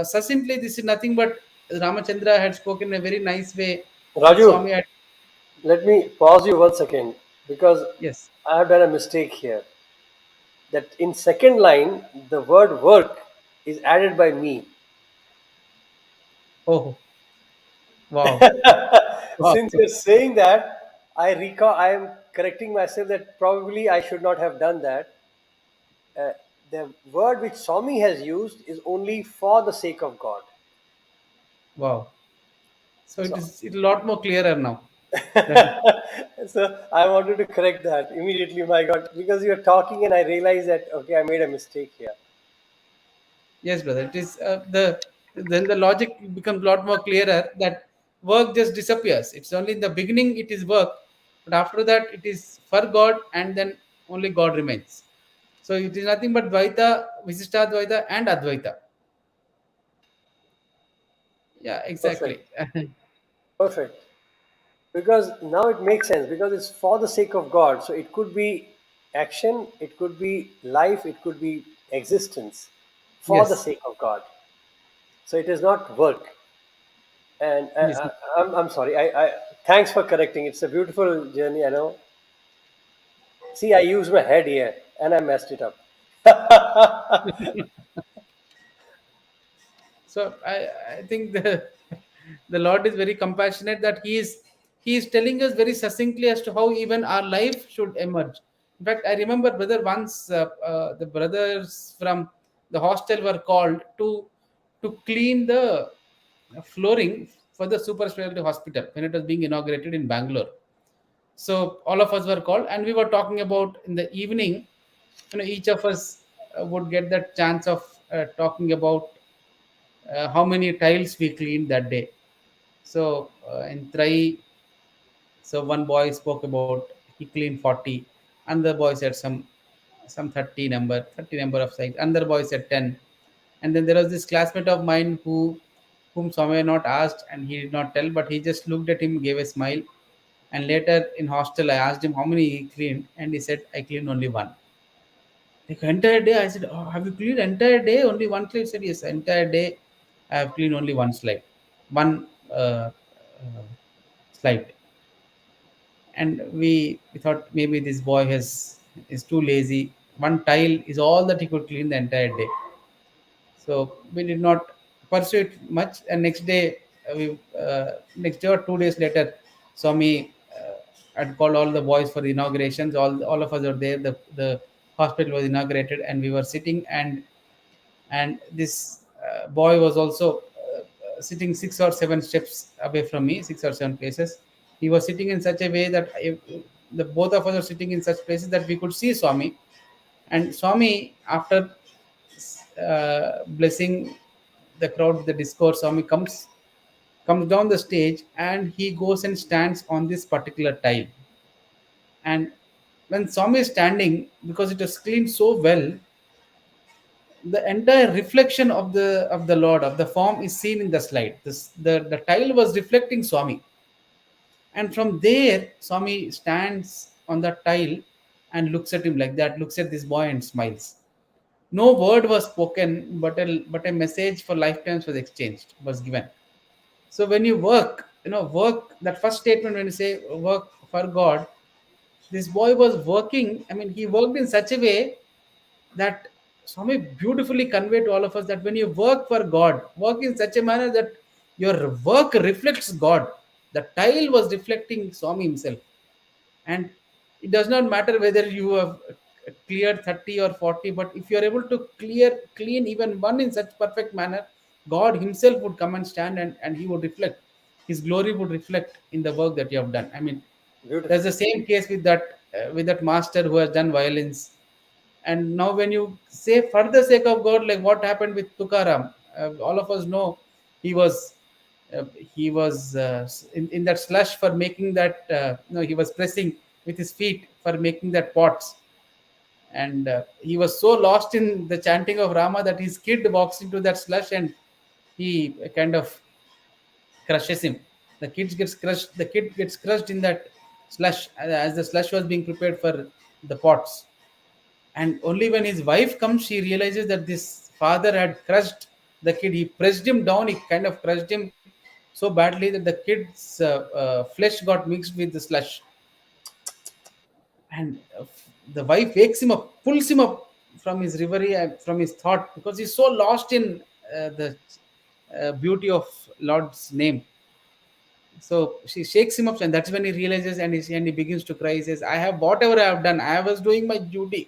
succinctly, this is nothing but Ramachandra had spoken in a very nice way, which Raju, Swami had. Let me pause you once again because Yes. I have done a mistake here. That in second line, the word work is added by me. Oh, wow. Wow. Since you're saying that, I recall I am correcting myself that probably I should not have done that. Uh, the word which Swami has used is only for the sake of God. Wow. So it So, is it a lot more clearer now. That so I wanted to correct that immediately. My God, because you're talking and I realized that okay, I made a mistake here. yes, brother. It is the then the logic becomes a lot more clearer that work just disappears. It's only in the beginning it is work, but after that it is for God, and then only God remains. So it is nothing but Dvaita, Visishtadvaita, and Advaita. Yeah, Perfect, exactly. perfect. Because now it makes sense because it's for the sake of God. So it could be action, it could be life, it could be existence for the Yes, sake of God. So it is not work. And yes. I'm sorry. I thanks for correcting. It's a beautiful journey. I know. See, I used my head here and I messed it up. So I think the the Lord is very compassionate that He is telling us very succinctly as to how even our life should emerge. In fact, I remember, brother, once the brothers from the hostel were called to clean the flooring for the super specialty hospital when it was being inaugurated in Bangalore. So all of us were called, and we were talking about in the evening. Each of us would get that chance of talking about how many tiles we cleaned that day. So in Trai, so one boy spoke about he cleaned 40, another boy said some 30 number of sites, another boy said 10, and then there was this classmate of mine whom somewhere not asked, and he did not tell, but he just looked at him, gave a smile, and later in hostel I asked him how many he cleaned, and he said I cleaned only one. Like entire day, I said, "Oh, have you cleaned entire day? Only one slide?" He said, "Yes, entire day. I have cleaned only one slide, one slide." And we thought maybe this boy has is too lazy. One tile is all that he could clean the entire day. So we did not pursue it much. And next day or 2 days later, Swami had called all the boys for the inaugurations. All of us were there. The hospital was inaugurated, and we were sitting, and this boy was also sitting 6 or 7 steps away from me, 6 or 7 places. He was sitting in such a way that the both of us were sitting in such places that we could see Swami. And Swami, after blessing the crowd with the discourse, Swami comes down the stage, and he goes and stands on this particular tile. And when Swami is standing, because it was cleaned so well, the entire reflection of the Lord of the form is seen in the slide. The tile was reflecting Swami, and from there Swami stands on the tile and looks at him like that, looks at this boy and smiles. No word was spoken, but a message for lifetimes was exchanged, was given. So when you work, work, that first statement when you say work for God, this boy was working. I mean, he worked in such a way that Swami beautifully conveyed to all of us that when you work for God, work in such a manner that your work reflects God. The tile was reflecting Swami himself. And it does not matter whether you have cleared 30 or 40, but if you are able to clean even one in such perfect manner, God himself would come and stand, and he would reflect. His glory would reflect in the work that you have done. I mean, there's Beautiful. the same case with that master who has done violence. And now when you say for the sake of God, like what happened with Tukaram, all of us know he was he was in that slush for making that he was pressing with his feet for making that pots. And he was so lost in the chanting of Rama that his kid walks into that slush, and he kind of crushes him. The kid gets crushed in that slush, as the slush was being prepared for the pots. And only when his wife comes, she realizes that this father had crushed the kid. He pressed him down, he kind of crushed him so badly that the kid's flesh got mixed with the slush, and the wife wakes him up, pulls him up from his reverie and from his thought, because he's so lost in the beauty of Lord's name. So she shakes him up, and that's when he realizes, and he begins to cry. He says, "I have whatever I have done. I was doing my duty.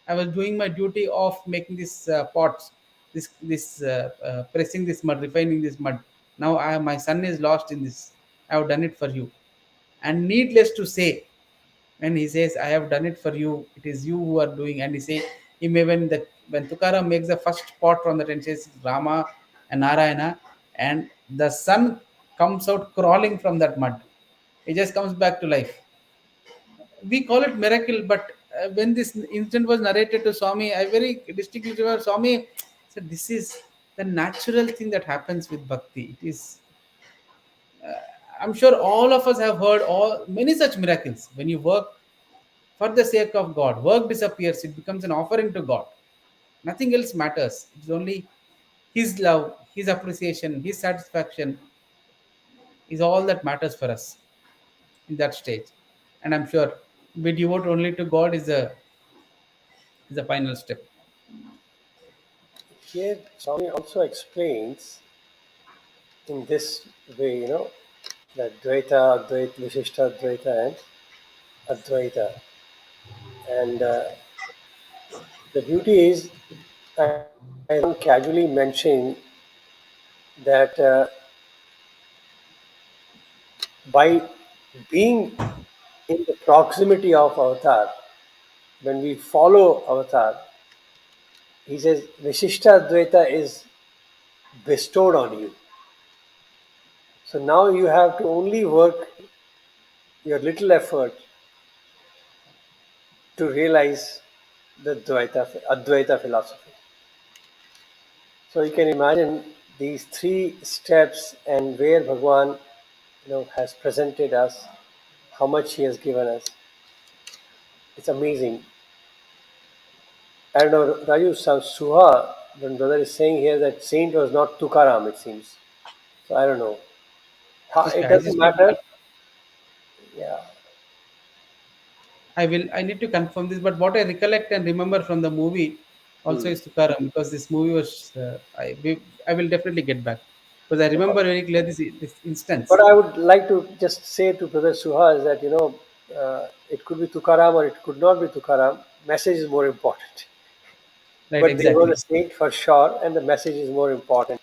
I was doing my duty of making these pots, this pressing this mud, refining this mud. Now my son is lost in this. I have done it for you." And needless to say, and he says, "I have done it for you. It is you who are doing." And he say, he may when Tukaram makes the first pot from the tent, says Rama and Narayana, and the sun comes out crawling from that mud. It just comes back to life. We call it miracle, but when this incident was narrated to Swami, I very distinctly remember Swami said, "This is the natural thing that happens with bhakti. It is." I'm sure all of us have heard all many such miracles. When you work for the sake of God, work disappears, it becomes an offering to God. Nothing else matters. It's only His love, His appreciation, His satisfaction is all that matters for us in that stage. And I'm sure we devote only to God is the final step. Here, Swami also explains in this way, that Dvaita, Advaita, Vishishta, Advaita, and Advaita. And the beauty is, I casually mentioned that by being in the proximity of Avatar, when we follow Avatar, he says Vishishta Advaita is bestowed on you. So now you have to only work your little effort to realize the Advaita philosophy. So you can imagine these three steps and where Bhagwan has presented us, how much he has given us. It's amazing. I don't know, Raju Suha, when brother is saying here that saint was not Tukaram, it seems. So I don't know. Okay, It I doesn't just need matter. Yeah. I need to confirm this, but what I recollect and remember from the movie also Hmm. is Tukaram, because this movie was I will definitely get back, because I remember very clearly this What instance. I would like to just say to Brother Suha is that, it could be Tukaram or it could not be Tukaram. Message is more important. Right, But they were the exactly. saint for sure, and the message is more important.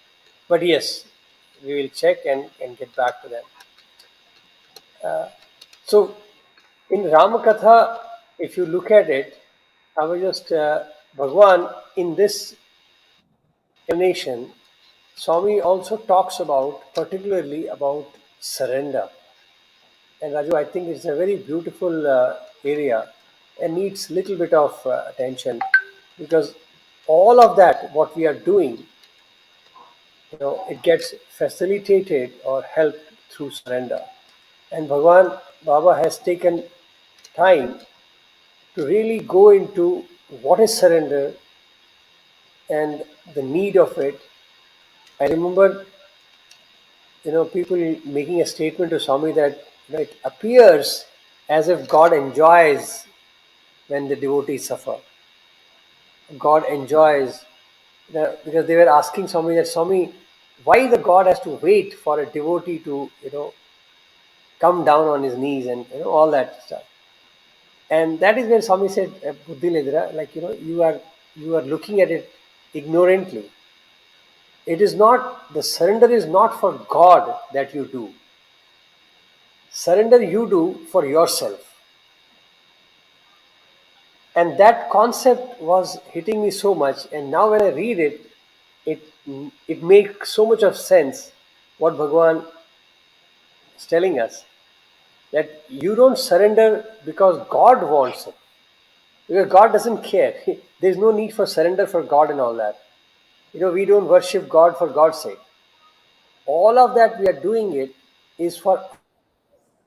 But yes, we will check and get back to them. So in Ramakatha, if you look at it, I was just Bhagwan in this explanation. Swami also talks about particularly about surrender. And Raju, I think it's a very beautiful area and needs little bit of attention, because all of that what we are doing, it gets facilitated or helped through surrender. And Bhagwan Baba has taken time to really go into what is surrender and the need of it. I remember, people making a statement to Swami that it appears as if God enjoys when the devotees suffer. God enjoys, because they were asking Swami that, Swami, why the God has to wait for a devotee to come down on his knees and all that stuff. And that is where Swami said, Buddhi Ledra, like you are looking at it ignorantly. It is not, the surrender is not for God that you do. Surrender you do for yourself. And that concept was hitting me so much. And now when I read it, it it makes so much of sense what Bhagwan is telling us, that you don't surrender because God wants it. Because God doesn't care. There's no need for surrender for God and all that. We don't worship God for God's sake. All of that we are doing it is for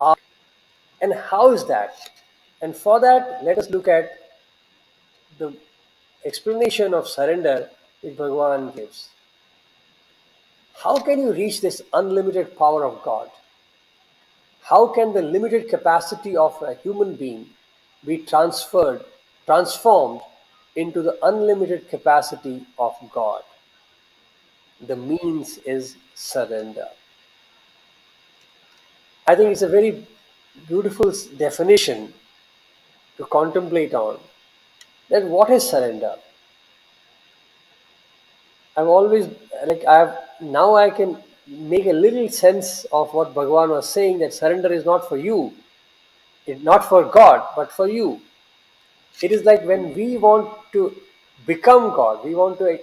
our. And how is that? And for that, let us look at the explanation of surrender which Bhagavan gives. How can you reach this unlimited power of God? How can the limited capacity of a human being be transformed into the unlimited capacity of God? The means is surrender. I think it's a very beautiful definition to contemplate on. That what is surrender? I've always I've now I can make a little sense of what Bhagavan was saying, that surrender is not for you, it's not for God, but for you. It is like when we want to become God, we want to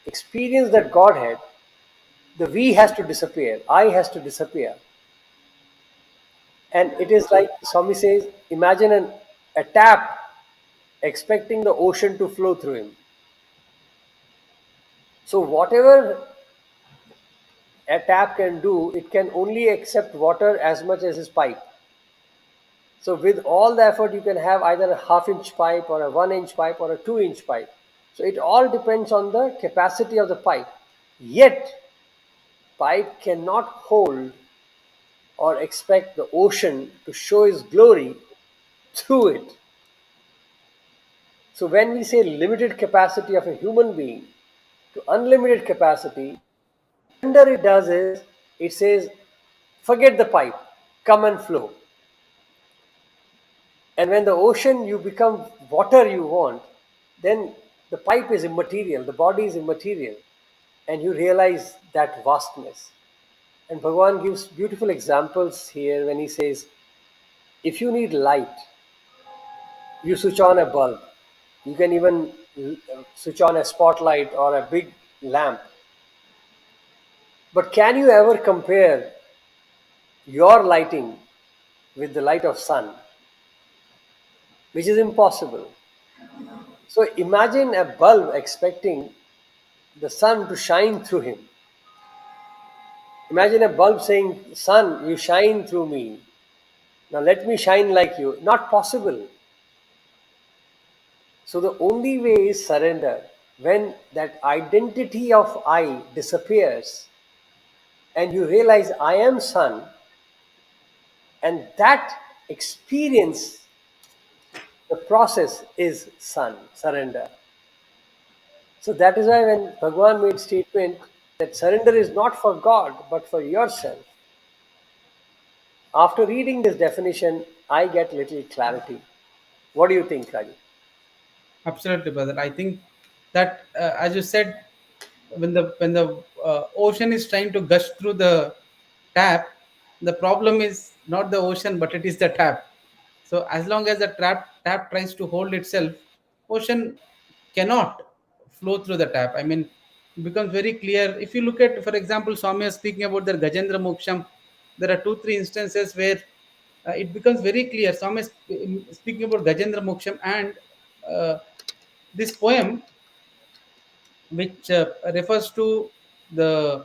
experience that Godhead, the we has to disappear, I has to disappear. And it is like Swami says, imagine a tap expecting the ocean to flow through him. So whatever a tap can do, it can only accept water as much as his pipe. So with all the effort, you can have either a half-inch pipe or a 1-inch pipe or a 2-inch pipe. So it all depends on the capacity of the pipe. Yet, pipe cannot hold or expect the ocean to show his glory through it. So when we say limited capacity of a human being to unlimited capacity, wonder it does is it says, forget the pipe, come and flow. And when the ocean you become water you want, then the pipe is immaterial, the body is immaterial, and you realize that vastness. And Bhagavan gives beautiful examples here when he says, if you need light, you switch on a bulb. You can even switch on a spotlight or a big lamp. But can you ever compare your lighting with the light of sun? Which is impossible. So imagine a bulb expecting the sun to shine through him. Imagine a bulb saying, sun, you shine through me. Now let me shine like you. Not possible. So the only way is surrender. When that identity of I disappears and you realize I am sun, and that experience, the process is sun, surrender. So that is why when Bhagavan made statement that surrender is not for God but for yourself. After reading this definition, I get little clarity. What do you think, Raji? Absolutely, brother. I think that, as you said, when the ocean is trying to gush through the tap, the problem is not the ocean, but it is the tap. So as long as the tap tries to hold itself, ocean cannot flow through the tap. I mean, it becomes very clear. If you look at, for example, Swami is speaking about the Gajendra Moksham, there are two, three instances where it becomes very clear. Swami is speaking about Gajendra Moksham, and uh, this poem, which refers to the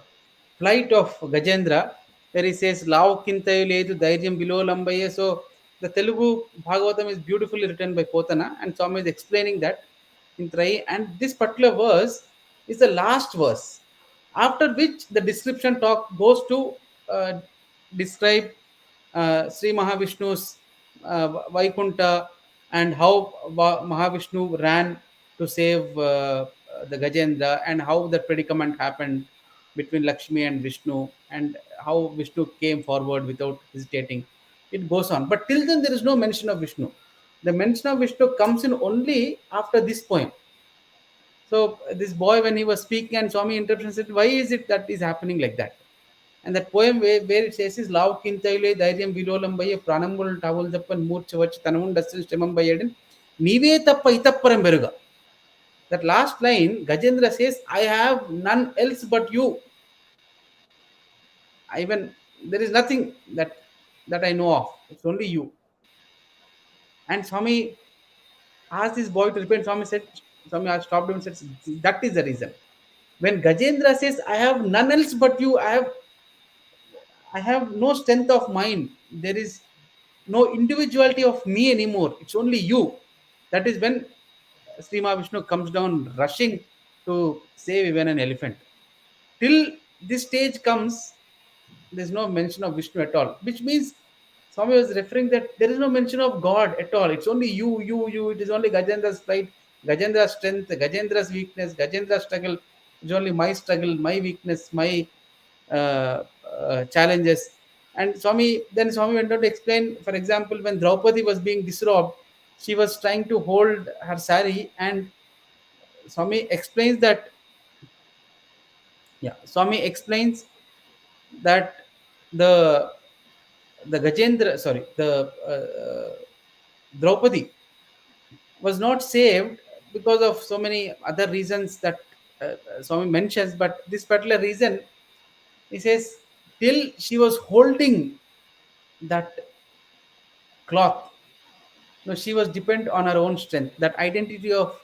flight of Gajendra, where he says, Lao Kintayu Ledu Dhairyam below Lambaye. So the Telugu Bhagavatam is beautifully written by Potana, and Swami is explaining that in Trai. And this particular verse is the last verse, after which the description talk goes to describe Sri Mahavishnu's Vaikunta, and how Mahavishnu ran to save the Gajendra, and how the predicament happened between Lakshmi and Vishnu, and how Vishnu came forward without hesitating. It goes on. But till then, there is no mention of Vishnu. The mention of Vishnu comes in only after this poem. So this boy, when he was speaking, and Swami interrupted and said, "Why is it that is happening like that?" And that poem where it says is Lav Kintaile Dhairyam Vilolambaya Pranambul Tawal Japan Murchavach Tanamun Dasil Stemambayadan Nive Tappa Itapparam Beruga. That last line, Gajendra says, I have none else but you. Even there is nothing that I know of. It's only you. And Swami asked this boy to repent. Swami asked, stopped him and said, that is the reason. When Gajendra says, I have none else but you, I have no strength of mind. There is no individuality of me anymore. It's only you. That is when Sri Mahavishnu comes down rushing to save even an elephant. Till this stage comes, there's no mention of Vishnu at all, which means Swami was referring that there is no mention of God at all. It's only you. It is only Gajendra's plight, Gajendra's strength, Gajendra's weakness, Gajendra's struggle. It's only my struggle, my weakness, my challenges. And Swami went on to explain, for example, when Draupadi was being disrobed, she was trying to hold her sari, and Swami explains that, yeah, Swami explains that the Gajendra, sorry, the Draupadi was not saved because of so many other reasons that Swami mentions, but this particular reason, he says, till she was holding that cloth, no, she was dependent on her own strength. That identity of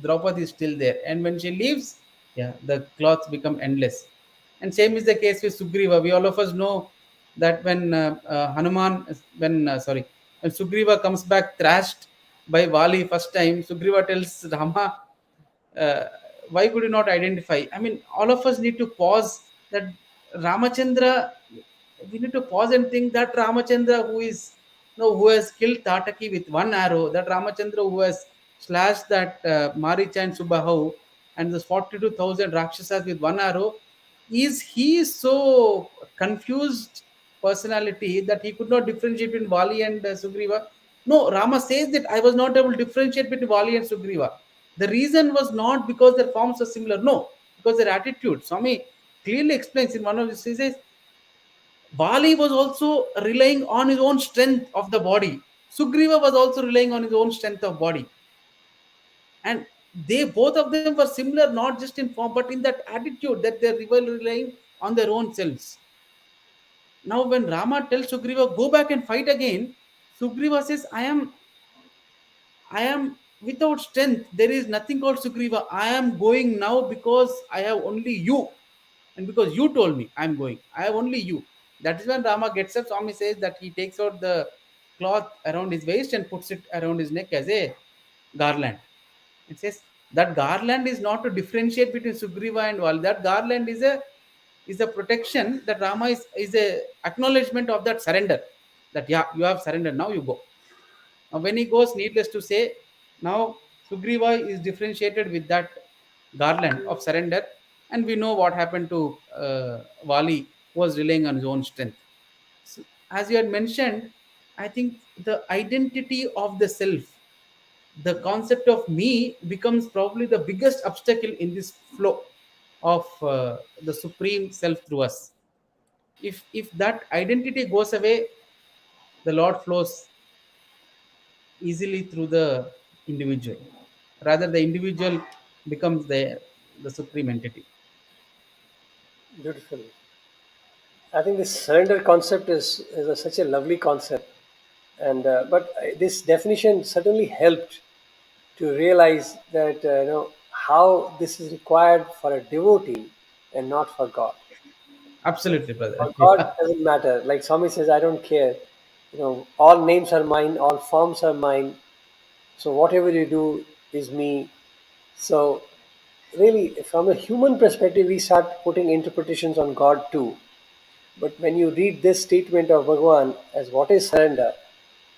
Draupadi is still there, and when she leaves, yeah, the cloths become endless. And same is the case with Sugriva. We all of us know that when Hanuman, when when Sugriva comes back thrashed by Vali first time, Sugriva tells Rama, uh, why could you not identify? I mean, all of us need to pause that Ramachandra. We need to pause and think that Ramachandra, who is, no, who has killed Tataki with one arrow, that Ramachandra who has slashed that Maricha and Subahu and those 42,000 Rakshasas with one arrow, is he so confused personality that he could not differentiate between Vali and Sugriva? No, Rama says that I was not able to differentiate between Vali and Sugriva. The reason was not because their forms are similar, no, because their attitude. Swami clearly explains in one of his, he says, Vali was also relying on his own strength of the body. Sugriva was also relying on his own strength of body. And they both of them were similar, not just in form, but in that attitude that they're relying on their own selves. Now, when Rama tells Sugriva, go back and fight again, Sugriva says, I am without strength. There is nothing called Sugriva. I am going now because I have only you. And because you told me I'm going, I have only you. That is when Rama gets up. Swami says that he takes out the cloth around his waist and puts it around his neck as a garland. It says that garland is not to differentiate between Sugriva and Val. That garland is a protection that Rama is a acknowledgement of that surrender. That yeah, you have surrendered. Now you go. Now, when he goes, needless to say, now Sugriva is differentiated with that garland of surrender, and we know what happened to Vali, who was relying on his own strength. So, as you had mentioned, I think the identity of the self, the concept of me, becomes probably the biggest obstacle in this flow of the supreme self through us. If that identity goes away, the Lord flows easily through the individual. Rather, the individual becomes the supreme entity. Beautiful. I think this surrender concept is such a lovely concept, and this definition certainly helped to realize that how this is required for a devotee and not for God. Absolutely, brother. For God Yeah, doesn't matter. Like Swami says, I don't care. All names are mine, all forms are mine. So whatever you do is me. So really, from a human perspective, we start putting interpretations on God too. But when you read this statement of Bhagwan as what is surrender,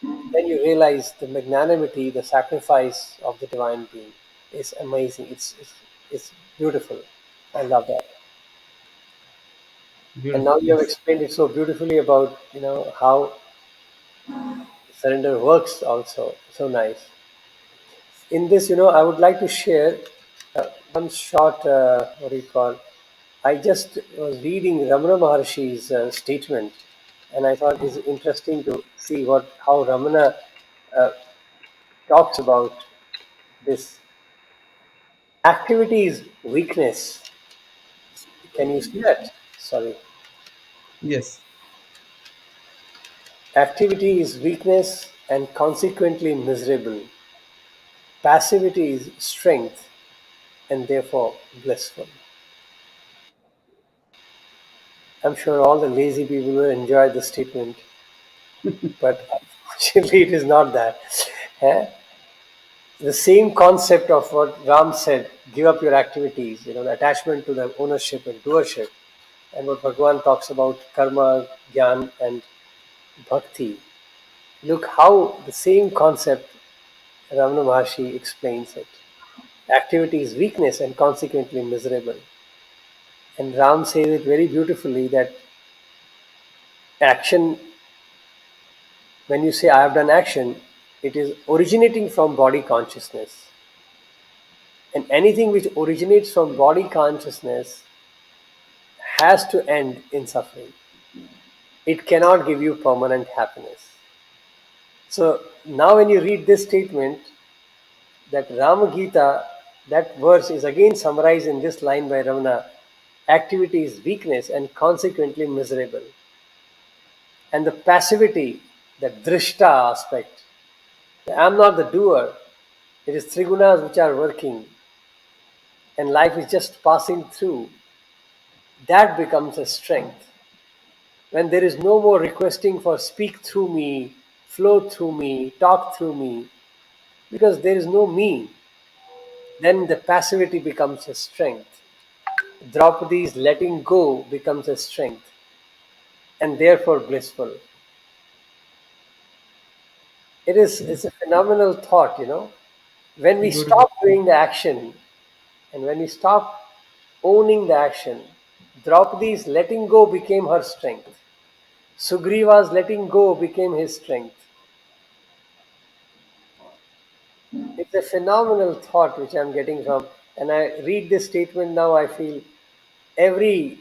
then you realize the magnanimity, the sacrifice of the divine being is amazing. It's beautiful. I love that. And now beautiful. you have Yes, explained it so beautifully about how surrender works also. So nice. In this, I would like to share one short, what do you call? I just was reading Ramana Maharshi's statement, and I thought it's interesting to see how Ramana uh, talks about this. Activity is weakness. Can you see that? Sorry. yes, Activity is weakness and consequently miserable. Passivity is strength and therefore blissful. I'm sure all the lazy people will enjoy the statement, but unfortunately, it is not that. Eh? The same concept of what Ram said, give up your activities, the attachment to the ownership and doership, and what Bhagwan talks about karma, jnana, and bhakti. Look how the same concept Ramana Maharshi explains it. Activity is weakness and consequently miserable. And Ram says it very beautifully that action, when you say I have done action, it is originating from body consciousness. And anything which originates from body consciousness has to end in suffering. It cannot give you permanent happiness. So now when you read this statement, that Rama Gita, that verse is again summarized in this line by Ramana: activity is weakness and consequently miserable. And the passivity, the drishta aspect, I am not the doer, it is trigunas which are working, and life is just passing through. That becomes a strength. When there is no more requesting for speak through me, flow through me, talk through me, because there is no me, then the passivity becomes a strength. Draupadi's letting go becomes a strength, and therefore blissful. It's a phenomenal thought. When we Beautiful. stop doing the action and when we stop owning the action, Draupadi's letting go became her strength. Sugriva's letting go became his strength. It's a phenomenal thought which I'm getting from, and I read this statement now. I feel every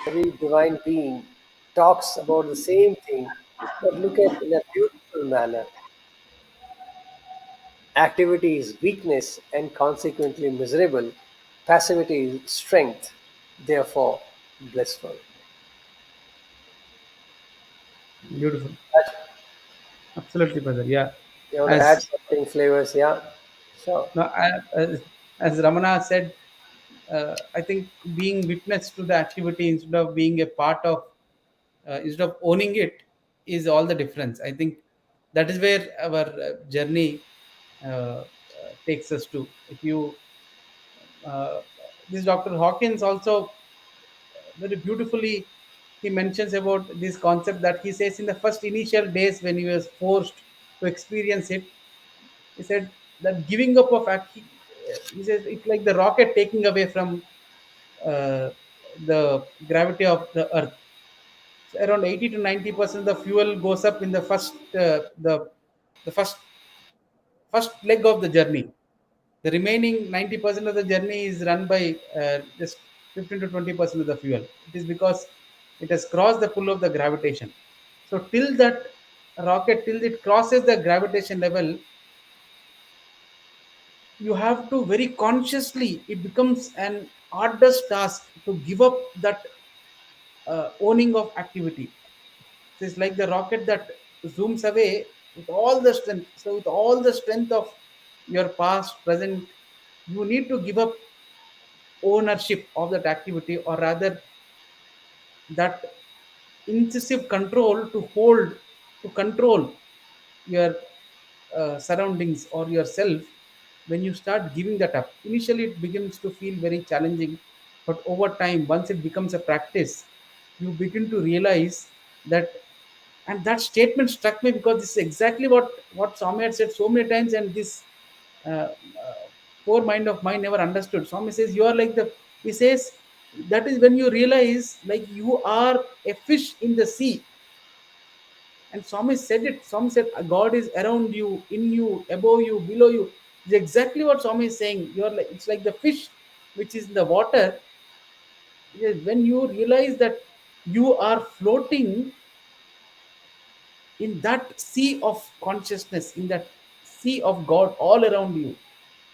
every divine being talks about the same thing, but look at in a beautiful manner. Activity is weakness and consequently miserable. Passivity is strength, therefore blissful. Beautiful. Absolutely, brother. Yeah. You want to add As something, flavors? Yeah, sure. no, as Ramana said, I think being witness to the activity instead of being a part of, instead of owning it, is all the difference. I think that is where our journey takes us to. If you, uh, this Dr. Hawkins also very beautifully he mentions about this concept that he says in the first initial days when he was forced to experience it, he said that giving up of act, he says it's like the rocket taking away from uh, the gravity of the earth. So around 80 to 90% of the fuel goes up in the the first leg of the journey. The remaining 90% of the journey is run by just 15 to 20% of the fuel. It is because it has crossed the pull of the gravitation. So till that rocket, till it crosses the gravitation level, you have to very consciously, it becomes an arduous task to give up that owning of activity. So it's like the rocket that zooms away with all the strength. So with all the strength of your past, present, you need to give up ownership of that activity, or rather that incisive control to hold, to control your surroundings or yourself. When you start giving that up, initially it begins to feel very challenging, but over time, once it becomes a practice, you begin to realize that. And that statement struck me because this is exactly what Swami had said so many times, and this poor mind of mine never understood. Swami says you are like the, he says that is when you realize like you are a fish in the sea. And Swami said it. Swami said God is around you, in you, above you, below you. It's exactly what Swami is saying. You're like, it's like the fish which is in the water. When you realize that you are floating in that sea of consciousness, in that sea of God all around you,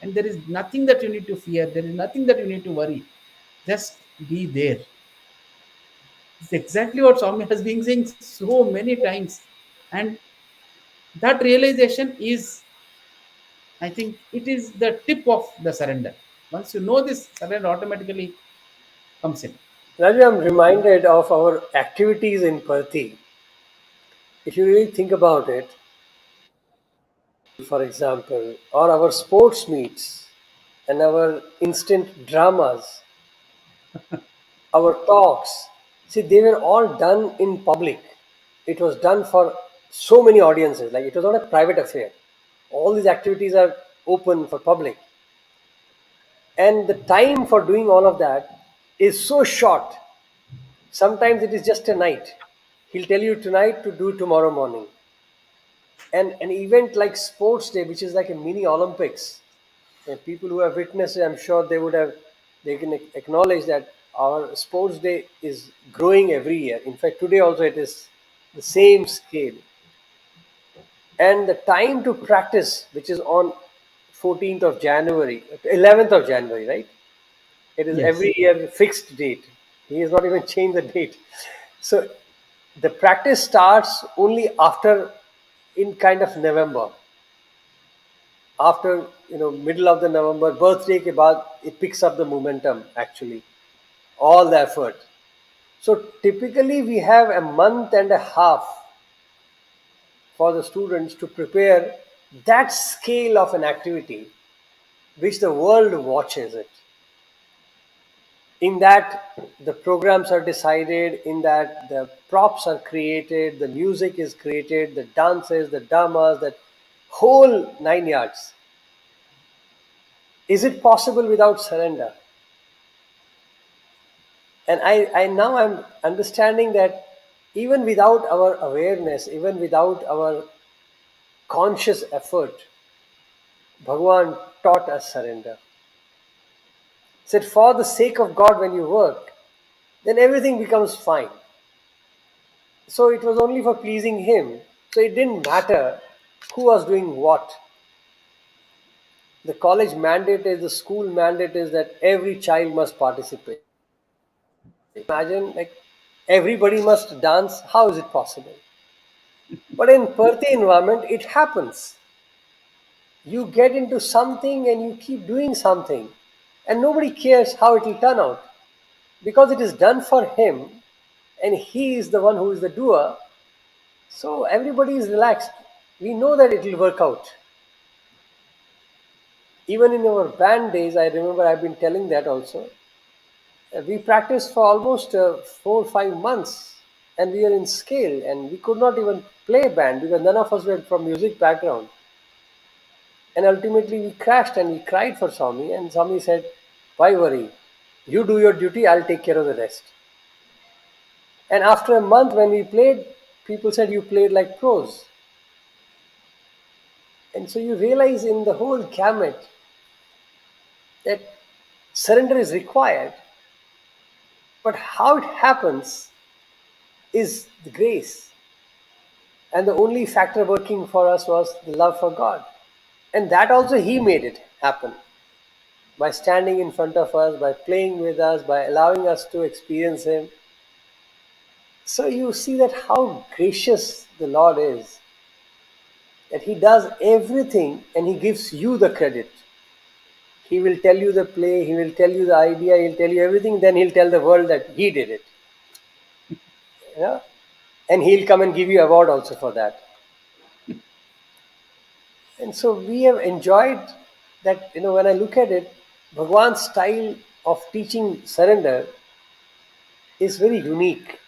and there is nothing that you need to fear, there is nothing that you need to worry, just be there. It's exactly what Swami has been saying so many times. And that realization is, I think it is the tip of the surrender. Once you know this, surrender automatically comes in. Ravi, I'm reminded of our activities in Parthi. If you really think about it, for example, or our sports meets and our instant dramas, our talks. See, they were all done in public. It was done for so many audiences. Like, it was not a private affair. All these activities are open for public. And the time for doing all of that is so short. Sometimes it is just a night. He'll tell you tonight to do tomorrow morning. And an event like Sports Day, which is like a mini Olympics, and people who have witnessed it, I'm sure they can acknowledge that our Sports Day is growing every year. In fact, today also it is the same scale. And the time to practice, which is on 14th of January, 11th of January, right? It is Yes. every year fixed date. He has not even changed the date. So the practice starts only after, in kind of November, after middle of the November birthday ke baad, it picks up the momentum actually, all the effort. So typically we have a month and a half for the students to prepare that scale of an activity which the world watches it. In that, the programs are decided, in that the props are created, the music is created, the dances, the dramas, that whole 9 yards. Is it possible without surrender? And I now I'm understanding that even without our awareness, even without our conscious effort, Bhagwan taught us surrender. Said, for the sake of God, when you work, then everything becomes fine. So it was only for pleasing Him. So it didn't matter who was doing what. The college mandate is, the school mandate is that every child must participate. Imagine, like, everybody must dance. How is it possible? But in Perthi environment, it happens. You get into something and you keep doing something, and nobody cares how it will turn out because it is done for him, and he is the one who is the doer. So everybody is relaxed. We know that it will work out. Even in our band days, I remember I've been telling that also. We practiced for almost 4 or 5 months, and we were in scale, and we could not even play band because none of us were from music background. And ultimately, we crashed and we cried for Swami. And Swami said, why worry? You do your duty, I'll take care of the rest. And after a month, when we played, people said, you played like pros. And so you realize in the whole gamut that surrender is required. But how it happens is the grace. And the only factor working for us was the love for God. And that also He made it happen by standing in front of us, by playing with us, by allowing us to experience Him. So you see that how gracious the Lord is, that He does everything and He gives you the credit. He will tell you the play, He will tell you the idea, He'll tell you everything, then He'll tell the world that He did it. You know? And He'll come and give you award also for that. And so we have enjoyed that, when I look at it, Bhagwan's style of teaching surrender is very unique,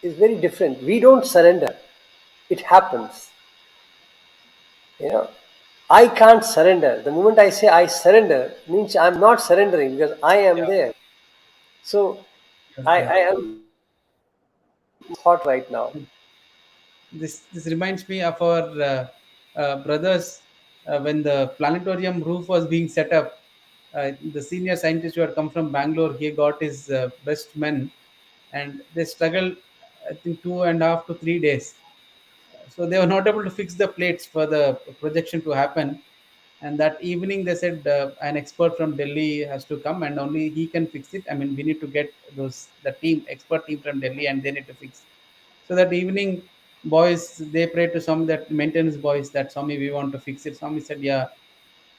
is very different. We don't surrender. It happens. You know, I can't surrender. The moment I say I surrender means I'm not surrendering because I am Yeah. there. So Yes, I, there. I am hot right now. This reminds me of our brothers when the planetarium roof was being set up. The senior scientist who had come from Bangalore, he got his best men, and they struggled, I think, 2.5 to 3 days. So they were not able to fix the plates for the projection to happen. And that evening, they said an expert from Delhi has to come, and only he can fix it. I mean, we need to get the expert team from Delhi, and they need to fix. So that evening, boys they prayed to some that maintenance boys that Swami we want to fix it. Swami said yeah,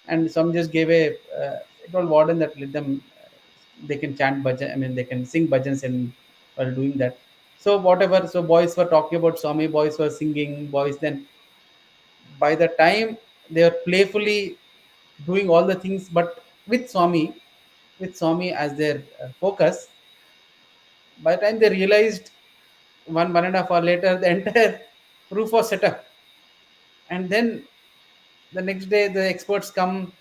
and some just gave a told warden that let them they can chant bhajan. I mean they can sing bhajans and while doing that. So whatever. So boys were talking about Swami. Boys were singing. Boys then by the time. they were playfully doing all the things, but with Swami as their focus. By the time they realized, 1.5 hour later, the entire roof was set up. And then the next day, the experts come.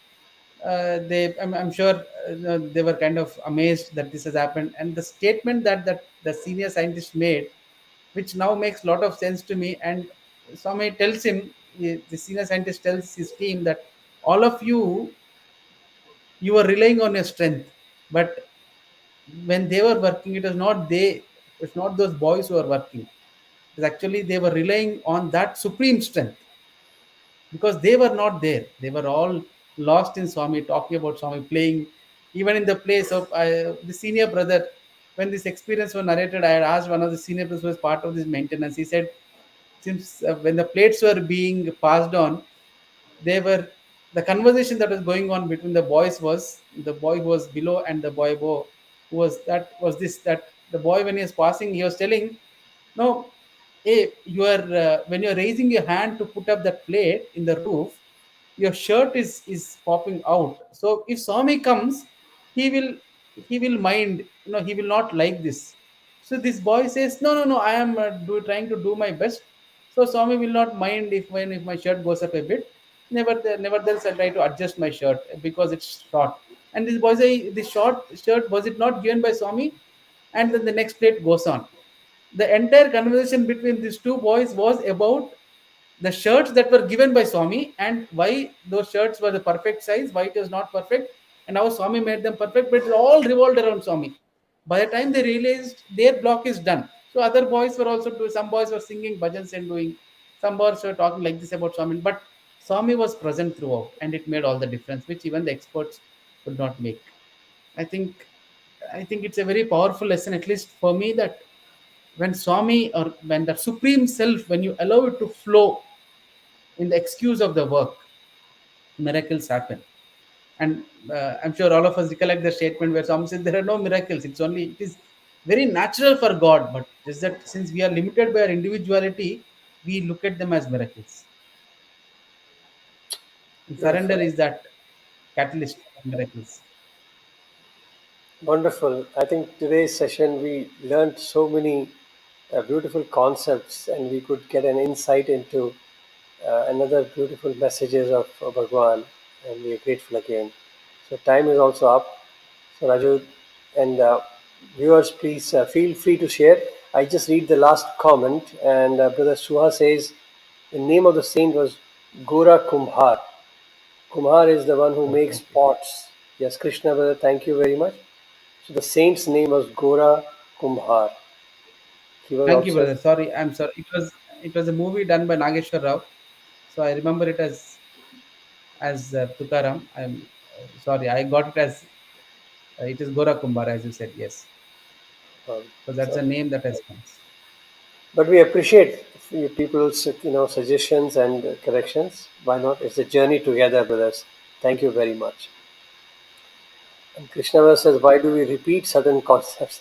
I'm sure they were kind of amazed that this has happened. And the statement that the senior scientist made, which now makes a lot of sense to me. And Swami tells him, the senior scientist tells his team that all of you are relying on your strength, but when they were working, it's not those boys who are working. It's actually they were relying on that supreme strength, because they were not there. They were all lost in Swami, talking about Swami, playing. Even in the place of the senior brother, when this experience was narrated, I had asked one of the senior brothers who was part of this maintenance. He said, since when the plates were being passed on, they were the conversation that was going on between the boys was the boy who was below and the boy above, who was this that the boy, when he was passing, he was telling, no, hey, you are when you're raising your hand to put up that plate in the roof, your shirt is popping out. So if Swami comes, he will he will mind, he will not like this. So this boy says, no, no, no, I am trying to do my best. So Swami will not mind if my shirt goes up a bit. Nevertheless, I try to adjust my shirt because it's short. And this boy say, the short shirt, was it not given by Swami? And then the next plate goes on. The entire conversation between these two boys was about the shirts that were given by Swami, and why those shirts were the perfect size, why it was not perfect, and how Swami made them perfect. But it all revolved around Swami. By the time they realized, their block is done. So other boys were also doing. Some boys were singing bhajans and doing. Some boys were talking like this about Swami. But Swami was present throughout, and it made all the difference, which even the experts could not make. I think I think it's a very powerful lesson, at least for me, that when Swami, or when the Supreme Self, when you allow it to flow in the excuse of the work, miracles happen. And I'm sure all of us recollect the statement where Swami said there are no miracles. It is very natural for God, but just that since we are limited by our individuality, we look at them as miracles. And surrender Beautiful. is that catalyst of miracles. Wonderful. I think today's session we learned so many beautiful concepts, and we could get an insight into another beautiful messages of Bhagwan, and we are grateful again. So time is also up. So Raju and viewers, please feel free to share. I just read the last comment, and Brother Suha says the name of the saint was Gora Kumbhar. Kumhar is the one who makes Okay. pots. Yes, Krishna brother, thank you very much. So the saint's name was Gora Kumbhar. He was Thank you, also brother. Sorry, I'm sorry. It was a movie done by Nageshwar Rao, so I remember it as Tukaram. I'm sorry, I got it as it is Gora Kumbar, as you said. Yes, because that's so. a name that has come. But we appreciate you people's suggestions and corrections. Why not? It's a journey together, brothers. Thank you very much. And Krishna says, why do we repeat certain concepts?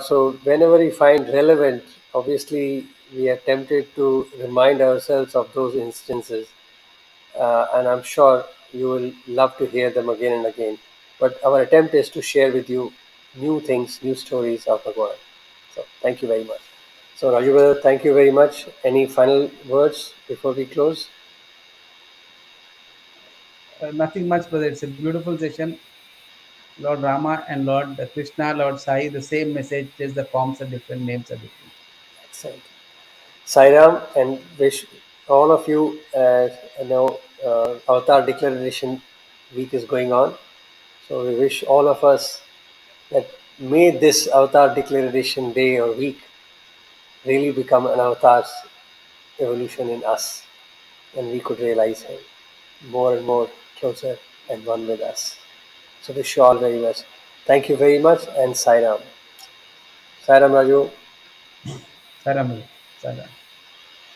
So whenever we find relevant, obviously we are tempted to remind ourselves of those instances, and I'm sure you will love to hear them again and again. But our attempt is to share with you new things, new stories of Bhagwan. So thank you very much. So Raju brother, thank you very much. Any final words before we close? Nothing much, brother. It's a beautiful session. Lord Rama and Lord Krishna, Lord Sai, the same message. Just the forms are different, names are different. Excellent. Sai Ram, and wish all of you, Avatar Declaration week is going on. So we wish all of us that may this Avatar Declaration day or week really become an avatar's evolution in us, and we could realize him more and more closer and one with us. So wish you all very much. Thank you very much, and Sai Ram. Sai Ram Raju. Saram, Saram.